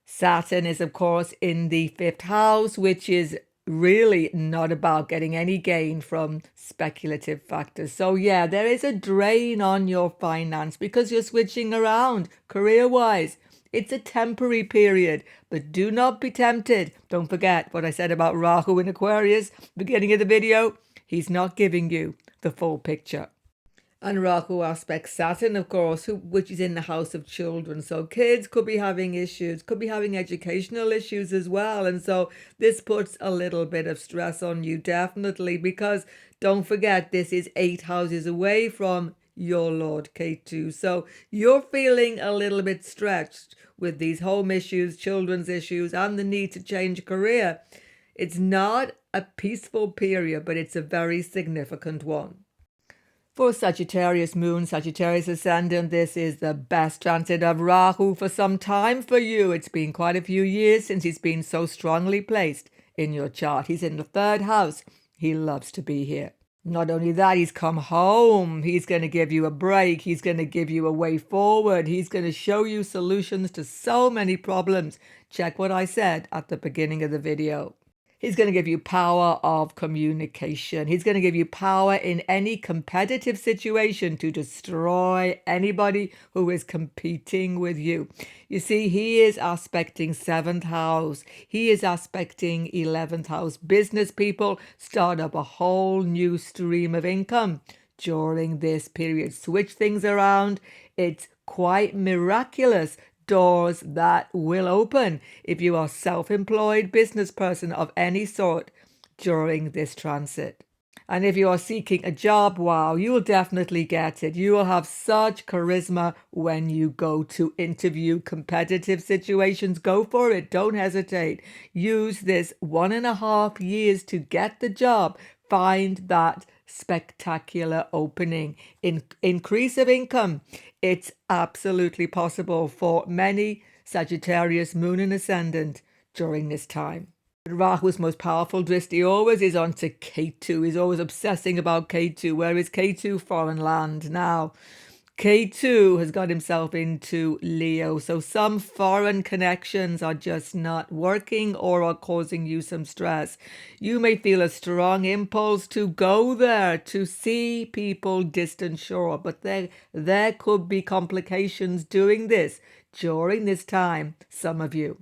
Saturn is, of course, in the 5th house, which is really not about getting any gain from speculative factors. So yeah, there is a drain on your finance because you're switching around career-wise. It's a temporary period, but do not be tempted. Don't forget what I said about Rahu in Aquarius, beginning of the video. He's not giving you the full picture. And Rahu aspects Saturn, of course, which is in the house of children. So kids could be having issues, could be having educational issues as well. And so this puts a little bit of stress on you, definitely, because don't forget, this is 8 houses away from your Lord KETU. So you're feeling a little bit stretched with these home issues, children's issues, and the need to change career. It's not a peaceful period, but it's a very significant one. For Sagittarius moon, Sagittarius ascendant, this is the best transit of Rahu for some time for you. It's been quite a few years since he's been so strongly placed in your chart. He's in the 3rd house. He loves to be here. Not only that, he's come home. He's going to give you a break. He's going to give you a way forward. He's going to show you solutions to so many problems. Check what I said at the beginning of the video. He's going to give you power of communication. He's going to give you power in any competitive situation to destroy anybody who is competing with you. You see, he is aspecting 7th house. He is aspecting 11th house. Business people start up a whole new stream of income during this period. Switch things around. It's quite miraculous. Doors that will open if you are self-employed business person of any sort during this transit. And if you are seeking a job, wow, you will definitely get it. You will have such charisma when you go to interview competitive situations. Go for it. Don't hesitate. Use this 1.5 years to get the job. Find that spectacular opening. Increase of income. It's absolutely possible for many Sagittarius moon and ascendant during this time. Rahu's most powerful drishti always is onto KETU. He's always obsessing about KETU. Where is KETU? Foreign land. Now, KETU has got himself into Leo, so some foreign connections are just not working or are causing you some stress. You may feel a strong impulse to go there, to see people distant shore, but there could be complications doing this during this time, some of you.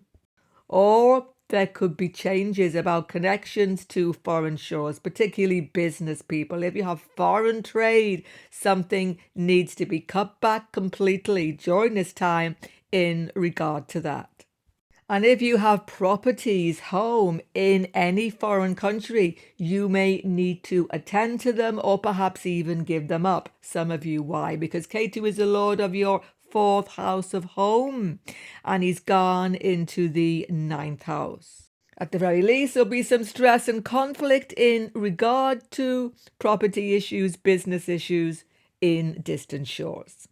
Or there could be changes about connections to foreign shores, particularly business people. If you have foreign trade, something needs to be cut back completely during this time in regard to that. And if you have properties, home in any foreign country, you may need to attend to them or perhaps even give them up. Some of you, why? Because KETU is the lord of your 4th house of home, and he's gone into the 9th house. At the very least, there'll be some stress and conflict in regard to property issues, business issues in distant shores.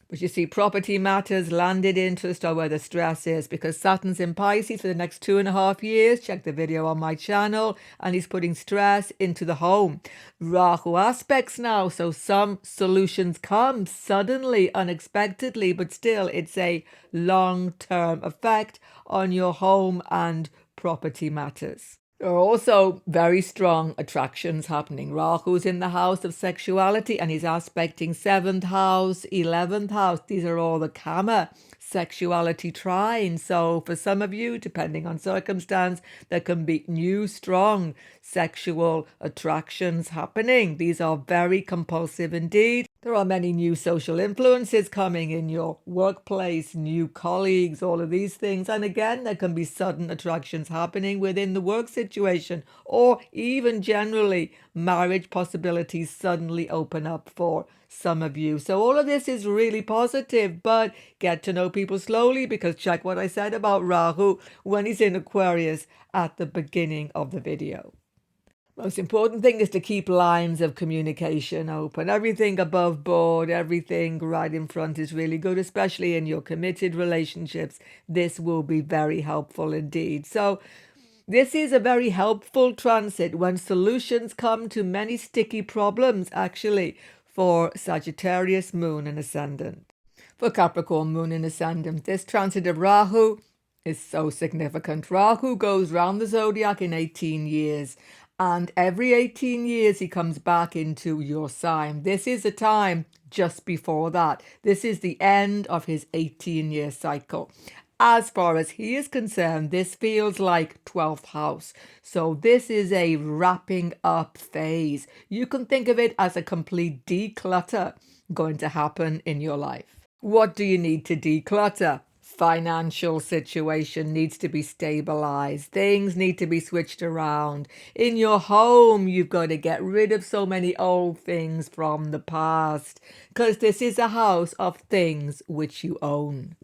But you see, property matters, landed interest are where the stress is, because Saturn's in Pisces for the next 2.5 years. Check the video on my channel. And he's putting stress into the home. Rahu aspects now, so some solutions come suddenly, unexpectedly, but still it's a long-term effect on your home and property matters. There are also very strong attractions happening. Rahu's in the house of sexuality and he's aspecting 7th house, 11th house. These are all the Kama sexuality trines. So for some of you, depending on circumstance, there can be new, strong sexual attractions happening. These are very compulsive indeed. There are many new social influences coming in your workplace, new colleagues, all of these things. And again, there can be sudden attractions happening within the work situation, or even generally marriage possibilities suddenly open up for some of you. So all of this is really positive, but get to know people slowly, because check what I said about Rahu when he's in Aquarius at the beginning of the video. Most important thing is to keep lines of communication open. Everything above board, everything right in front is really good, especially in your committed relationships. This will be very helpful indeed. So this is a very helpful transit when solutions come to many sticky problems, actually, for Sagittarius moon and ascendant. For Capricorn moon and ascendant, this transit of Rahu is so significant. Rahu goes round the zodiac in 18 years. And every 18 years he comes back into your sign. This is a time just before that. This is the end of his 18-year cycle. As far as he is concerned, this feels like 12th house. So this is a wrapping up phase. You can think of it as a complete declutter going to happen in your life. What do you need to declutter? financial situation needs to be stabilized. Things need to be switched around. In your home, you've got to get rid of so many old things from the past, because this is a house of things which you own.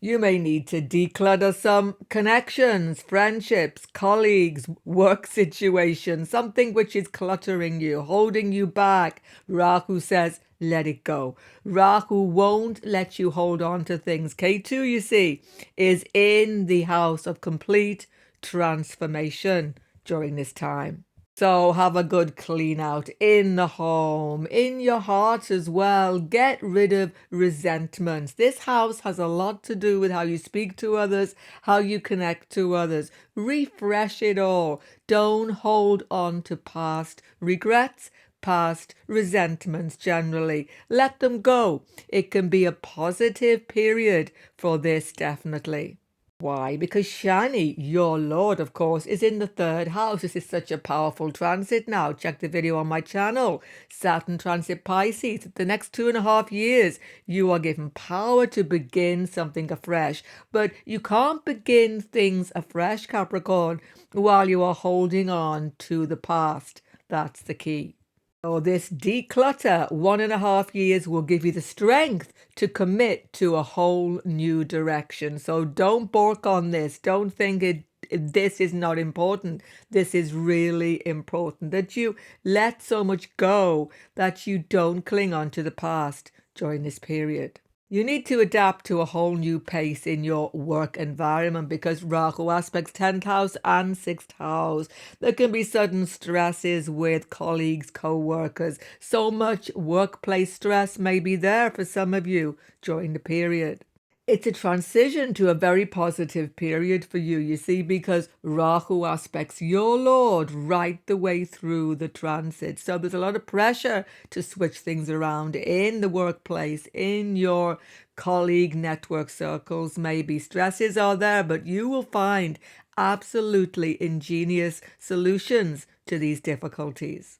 You may need to declutter some connections, friendships, colleagues, work situations, something which is cluttering you, holding you back. Rahu says, let it go. Rahu won't let you hold on to things. Ketu, you see, is in the house of complete transformation during this time. So have a good clean out in the home, in your heart as well. Get rid of resentments. This house has a lot to do with how you speak to others, how you connect to others. Refresh it all. Don't hold on to past regrets, past resentments generally. Let them go. It can be a positive period for this, definitely. Why? Because Shani, your Lord, of course, is in the third house. This is such a powerful transit now. Check the video on my channel. Saturn transit Pisces. The next 2.5 years, you are given power to begin something afresh. But you can't begin things afresh, Capricorn, while you are holding on to the past. That's the key. So this declutter 1.5 years will give you the strength to commit to a whole new direction. So don't balk on this. Don't think this is not important. This is really important, that you let so much go that you don't cling on to the past during this period. You need to adapt to a whole new pace in your work environment because Rahu aspects 10th house and 6th house. There can be sudden stresses with colleagues, co-workers. So much workplace stress may be there for some of you during the period. It's a transition to a very positive period for you, you see, because Rahu aspects your Lord right the way through the transit. So there's a lot of pressure to switch things around in the workplace, in your colleague network circles. Maybe stresses are there, but you will find absolutely ingenious solutions to these difficulties.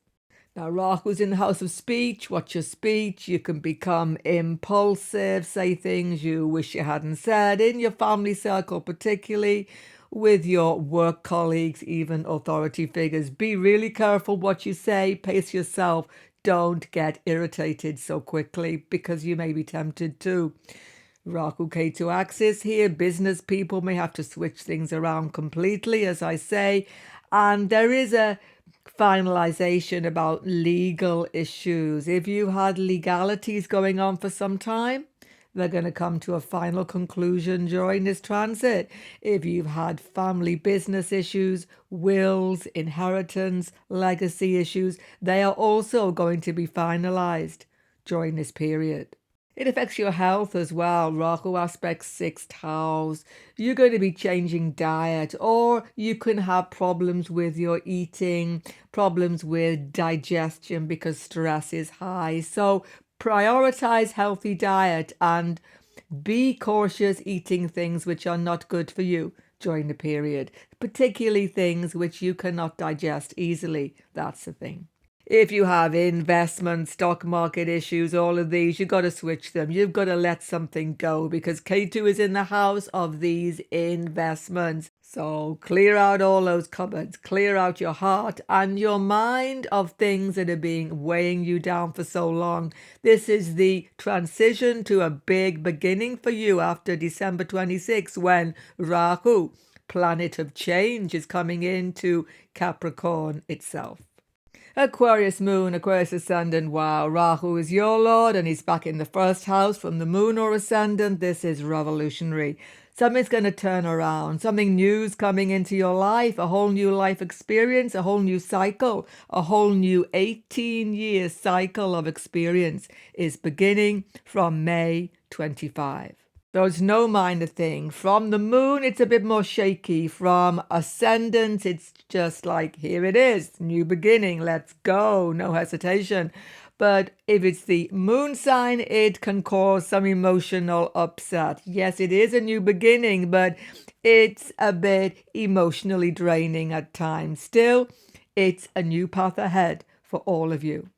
Now, Rahu's in the house of speech. Watch your speech. You can become impulsive, say things you wish you hadn't said in your family circle, particularly with your work colleagues, even authority figures. Be really careful what you say. Pace yourself. Don't get irritated so quickly because you may be tempted to. Rahu Ketu axis here. Business people may have to switch things around completely, as I say. And there is a finalization about legal issues. If you had legalities going on for some time, they're going to come to a final conclusion during this transit. If you've had family business issues, wills, inheritance, legacy issues, they are also going to be finalized during this period. It affects your health as well. Rahu aspects 6th house. You're going to be changing diet, or you can have problems with your eating, problems with digestion because stress is high. So prioritize healthy diet and be cautious eating things which are not good for you during the period, particularly things which you cannot digest easily. That's the thing. If you have investment, stock market issues, all of these, you've got to switch them. You've got to let something go because Ketu is in the house of these investments. So clear out all those cupboards, clear out your heart and your mind of things that are being weighing you down for so long. This is the transition to a big beginning for you after December 26, when Rahu, planet of change, is coming into Capricorn itself. Aquarius moon, Aquarius ascendant. Wow, Rahu is your lord and he's back in the first house from the moon or ascendant. This is revolutionary. Something's going to turn around. Something new's coming into your life. A whole new life experience, a whole new cycle, a whole new 18-year cycle of experience is beginning from May 25. So it's no minor thing. From the moon, it's a bit more shaky. From ascendant, it's just like, here it is, new beginning, let's go, no hesitation. But if it's the moon sign, it can cause some emotional upset. Yes, it is a new beginning, but it's a bit emotionally draining at times. Still, it's a new path ahead for all of you.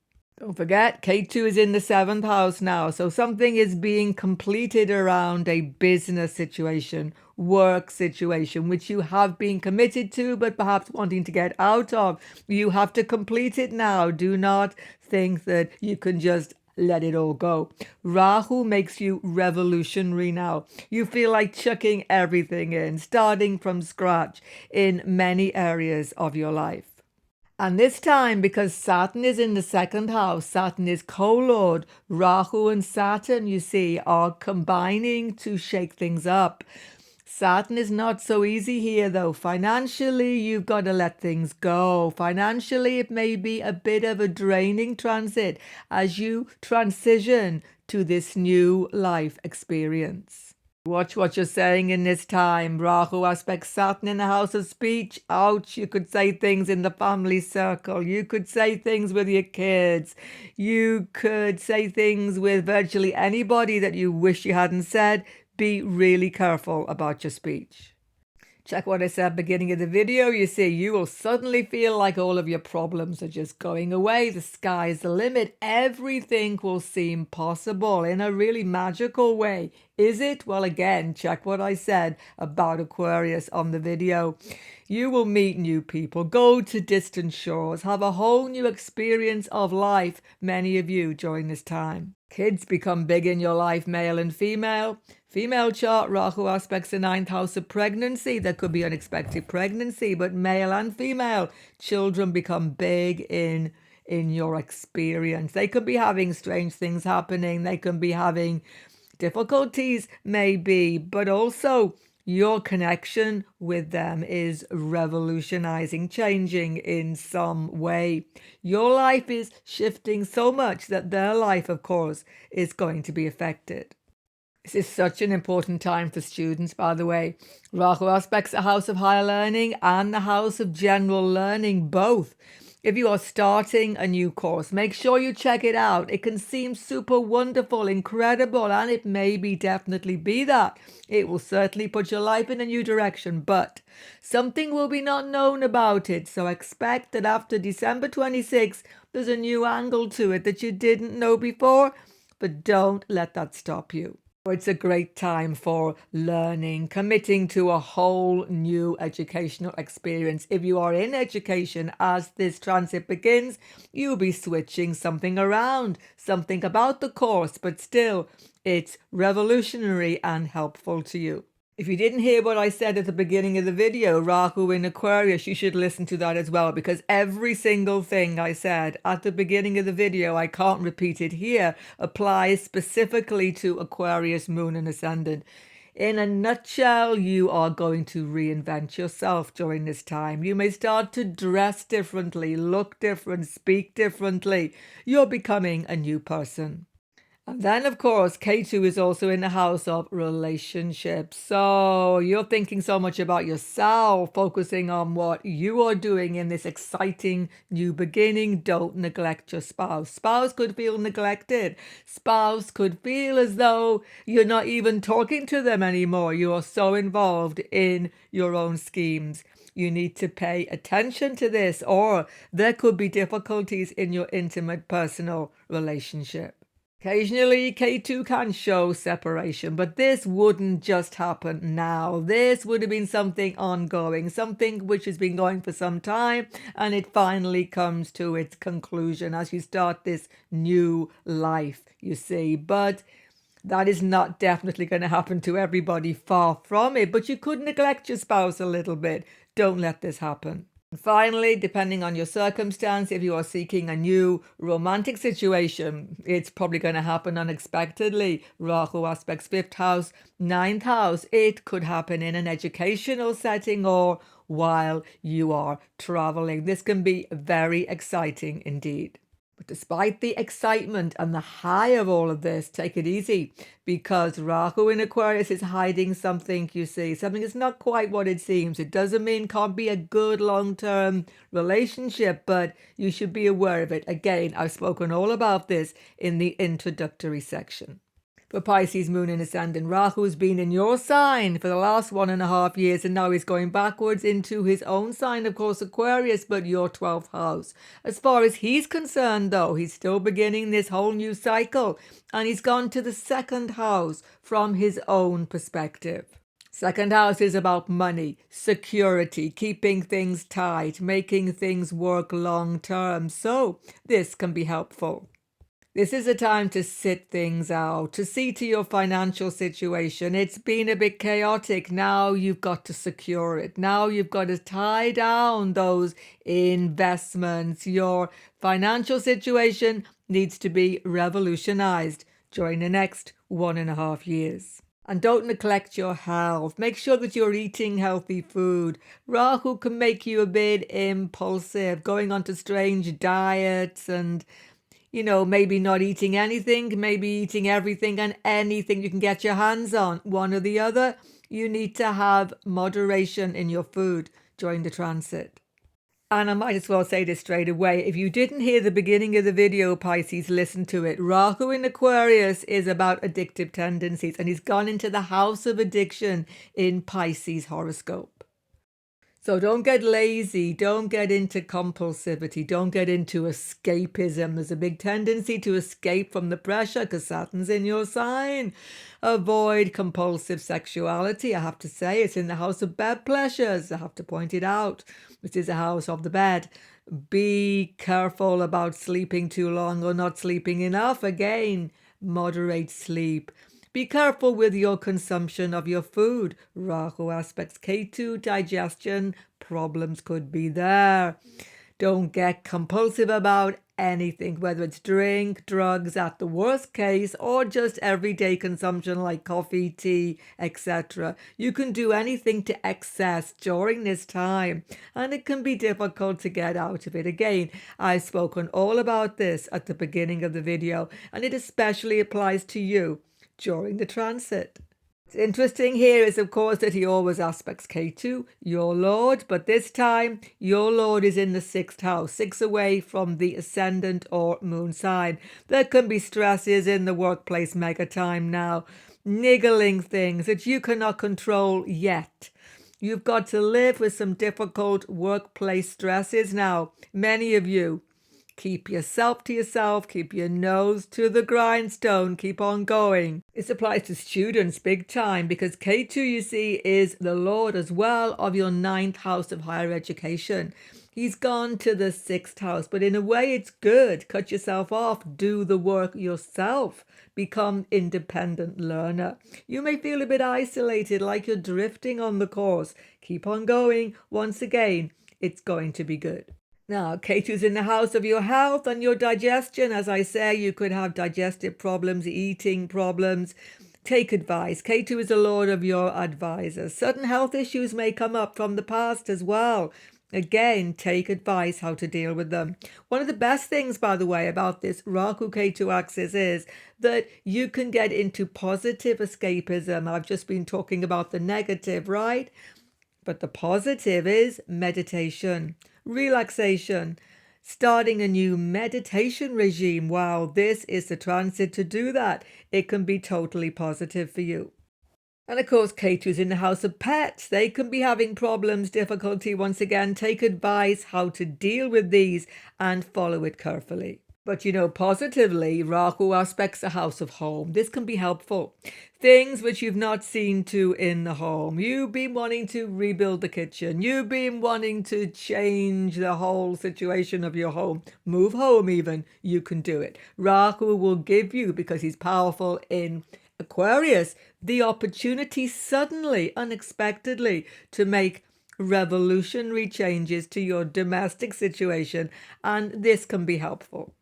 Don't forget, K2 is in the 7th house now, so something is being completed around a business situation, work situation, which you have been committed to, but perhaps wanting to get out of. You have to complete it now. Do not think that you can just let it all go. Rahu makes you revolutionary now. You feel like chucking everything in, starting from scratch in many areas of your life. And this time, because Saturn is in the 2nd house, Saturn is co-lord, Rahu and Saturn, you see, are combining to shake things up. Saturn is not so easy here, though. Financially, you've got to let things go. Financially, it may be a bit of a draining transit as you transition to this new life experience. Watch what you're saying in this time. Rahu aspects Saturn in the house of speech. Ouch, you could say things in the family circle. You could say things with your kids. You could say things with virtually anybody that you wish you hadn't said. Be really careful about your speech. Check what I said beginning of the video. You see, you will suddenly feel like all of your problems are just going away. The sky's the limit. Everything will seem possible in a really magical way. Is it? Well, again, check what I said about Aquarius on the video. You will meet new people, go to distant shores, have a whole new experience of life, many of you, during this time. Kids become big in your life, male and female. Female chart, Rahu aspects the 9th house of pregnancy. There could be unexpected pregnancy, but male and female children become big in your experience. They could be having strange things happening. They can be having difficulties, maybe, but also your connection with them is revolutionizing, changing in some way. Your life is shifting so much that their life, of course, is going to be affected. This is such an important time for students, by the way. Rahu aspects the house of higher learning and the house of general learning, both. If you are starting a new course, make sure you check it out. It can seem super wonderful, incredible, and it may definitely be that. It will certainly put your life in a new direction, but something will be not known about it. So expect that after December 26th, there's a new angle to it that you didn't know before, but don't let that stop you. It's a great time for learning, committing to a whole new educational experience. If you are in education as this transit begins, you'll be switching something around, something about the course, but still it's revolutionary and helpful to you. If you didn't hear what I said at the beginning of the video, Rahu in Aquarius, you should listen to that as well, because every single thing I said at the beginning of the video, I can't repeat it here, applies specifically to Aquarius, Moon and Ascendant. In a nutshell, you are going to reinvent yourself during this time. You may start to dress differently, look different, speak differently. You're becoming a new person. And then, of course, K2 is also in the house of relationships. So you're thinking so much about yourself, focusing on what you are doing in this exciting new beginning. Don't neglect your spouse. Spouse could feel neglected. Spouse could feel as though you're not even talking to them anymore. You are so involved in your own schemes. You need to pay attention to this, or there could be difficulties in your intimate personal relationship. Occasionally, K2 can show separation, but this wouldn't just happen now. This would have been something ongoing, something which has been going for some time, and it finally comes to its conclusion as you start this new life, you see. But that is not definitely going to happen to everybody, far from it. But you could neglect your spouse a little bit. Don't let this happen. Finally, depending on your circumstance, if you are seeking a new romantic situation, it's probably going to happen unexpectedly. Rahu aspects 5th house, 9th house. It could happen in an educational setting or while you are traveling. This can be very exciting indeed. But despite the excitement and the high of all of this, take it easy, because Rahu in Aquarius is hiding something, you see. Something is not quite what it seems. It doesn't mean it can't be a good long-term relationship, but you should be aware of it. Again, I've spoken all about this in the introductory section. For Pisces, Moon and Ascendant, Rahu's been in your sign for the last 1.5 years, and now he's going backwards into his own sign, of course, Aquarius, but your 12th house. As far as he's concerned, though, he's still beginning this whole new cycle, and he's gone to the second house from his own perspective. Second house is about money, security, keeping things tight, making things work long term. So this can be helpful. This is a time to sit things out, to see to your financial situation. It's been a bit chaotic. Now you've got to secure it. Now you've got to tie down those investments. Your financial situation needs to be revolutionized during the next 1.5 years. And don't neglect your health. Make sure that you're eating healthy food. Rahu can make you a bit impulsive, going onto strange diets and maybe not eating anything, maybe eating everything and anything you can get your hands on. One or the other. You need to have moderation in your food during the transit. And I might as well say this straight away. If you didn't hear the beginning of the video, Pisces, listen to it. Rahu in Aquarius is about addictive tendencies, and he's gone into the house of addiction in Pisces horoscope. So don't get lazy, don't get into compulsivity, don't get into escapism. There's a big tendency to escape from the pressure because Saturn's in your sign. Avoid compulsive sexuality. I have to say, it's in the house of bed pleasures. I have to point it out. This is a house of the bed. Be careful about sleeping too long or not sleeping enough. Again, moderate sleep. Be careful with your consumption of your food. Rahu aspects KETU, digestion problems could be there. Don't get compulsive about anything, whether it's drink, drugs at the worst case, or just everyday consumption like coffee, tea, etc. You can do anything to excess during this time, and it can be difficult to get out of it. Again, I've spoken all about this at the beginning of the video, and it especially applies to you during the transit. What's interesting here is, of course, that he always aspects KETU, your Lord, but this time your Lord is in the 6th house, 6 away from the ascendant or moon sign. There can be stresses in the workplace mega time now, niggling things that you cannot control yet. You've got to live with some difficult workplace stresses now. Many of you, keep yourself to yourself, keep your nose to the grindstone, keep on going. This applies to students big time because KETU, you see, is the Lord as well of your 9th house of higher education. He's gone to the 6th house, but in a way it's good. Cut yourself off, do the work yourself, become independent learner. You may feel a bit isolated, like you're drifting on the course. Keep on going. Once again, it's going to be good. Now, KETU's in the house of your health and your digestion. As I say, you could have digestive problems, eating problems. Take advice. KETU is the Lord of your advisors. Certain health issues may come up from the past as well. Again, take advice how to deal with them. One of the best things, by the way, about this Rahu KETU axis is that you can get into positive escapism. I've just been talking about the negative, right? But the positive is meditation, relaxation, starting a new meditation regime. Wow, this is the transit to do that. It can be totally positive for you. And of course, KETU's in the house of pets. They can be having problems, difficulty. Once again, take advice how to deal with these and follow it carefully. But positively, Rahu aspects the house of home. This can be helpful. Things which you've not seen to in the home. You've been wanting to rebuild the kitchen. You've been wanting to change the whole situation of your home. Move home even. You can do it. Rahu will give you, because he's powerful in Aquarius, the opportunity suddenly, unexpectedly, to make revolutionary changes to your domestic situation. And this can be helpful.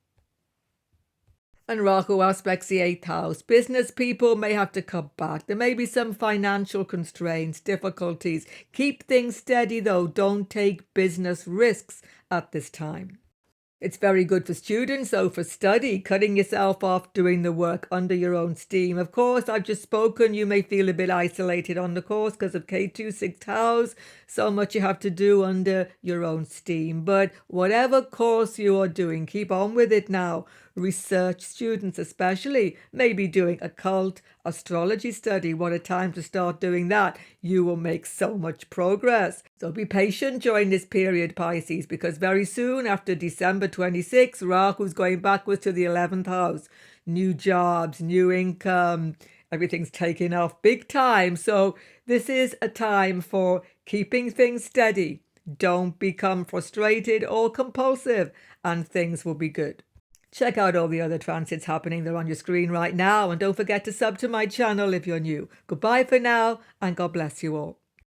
And Rahu aspects the 8th house. Business people may have to cut back. There may be some financial constraints, difficulties. Keep things steady though. Don't take business risks at this time. It's very good for students, though, for study, cutting yourself off doing the work under your own steam. Of course, I've just spoken, you may feel a bit isolated on the course because of KETU, 6th house, so much you have to do under your own steam. But whatever course you are doing, keep on with it now. research students especially, maybe doing occult astrology study. What a time to start doing that. You will make so much progress. So be patient during this period, Pisces, because very soon after December 26, Rahu's going backwards to the 11th house. New jobs, new income, everything's taking off big time. So this is a time for keeping things steady. Don't become frustrated or compulsive, and things will be good. Check out all the other transits happening. They're on your screen right now. And don't forget to sub to my channel if you're new. Goodbye for now, and God bless you all.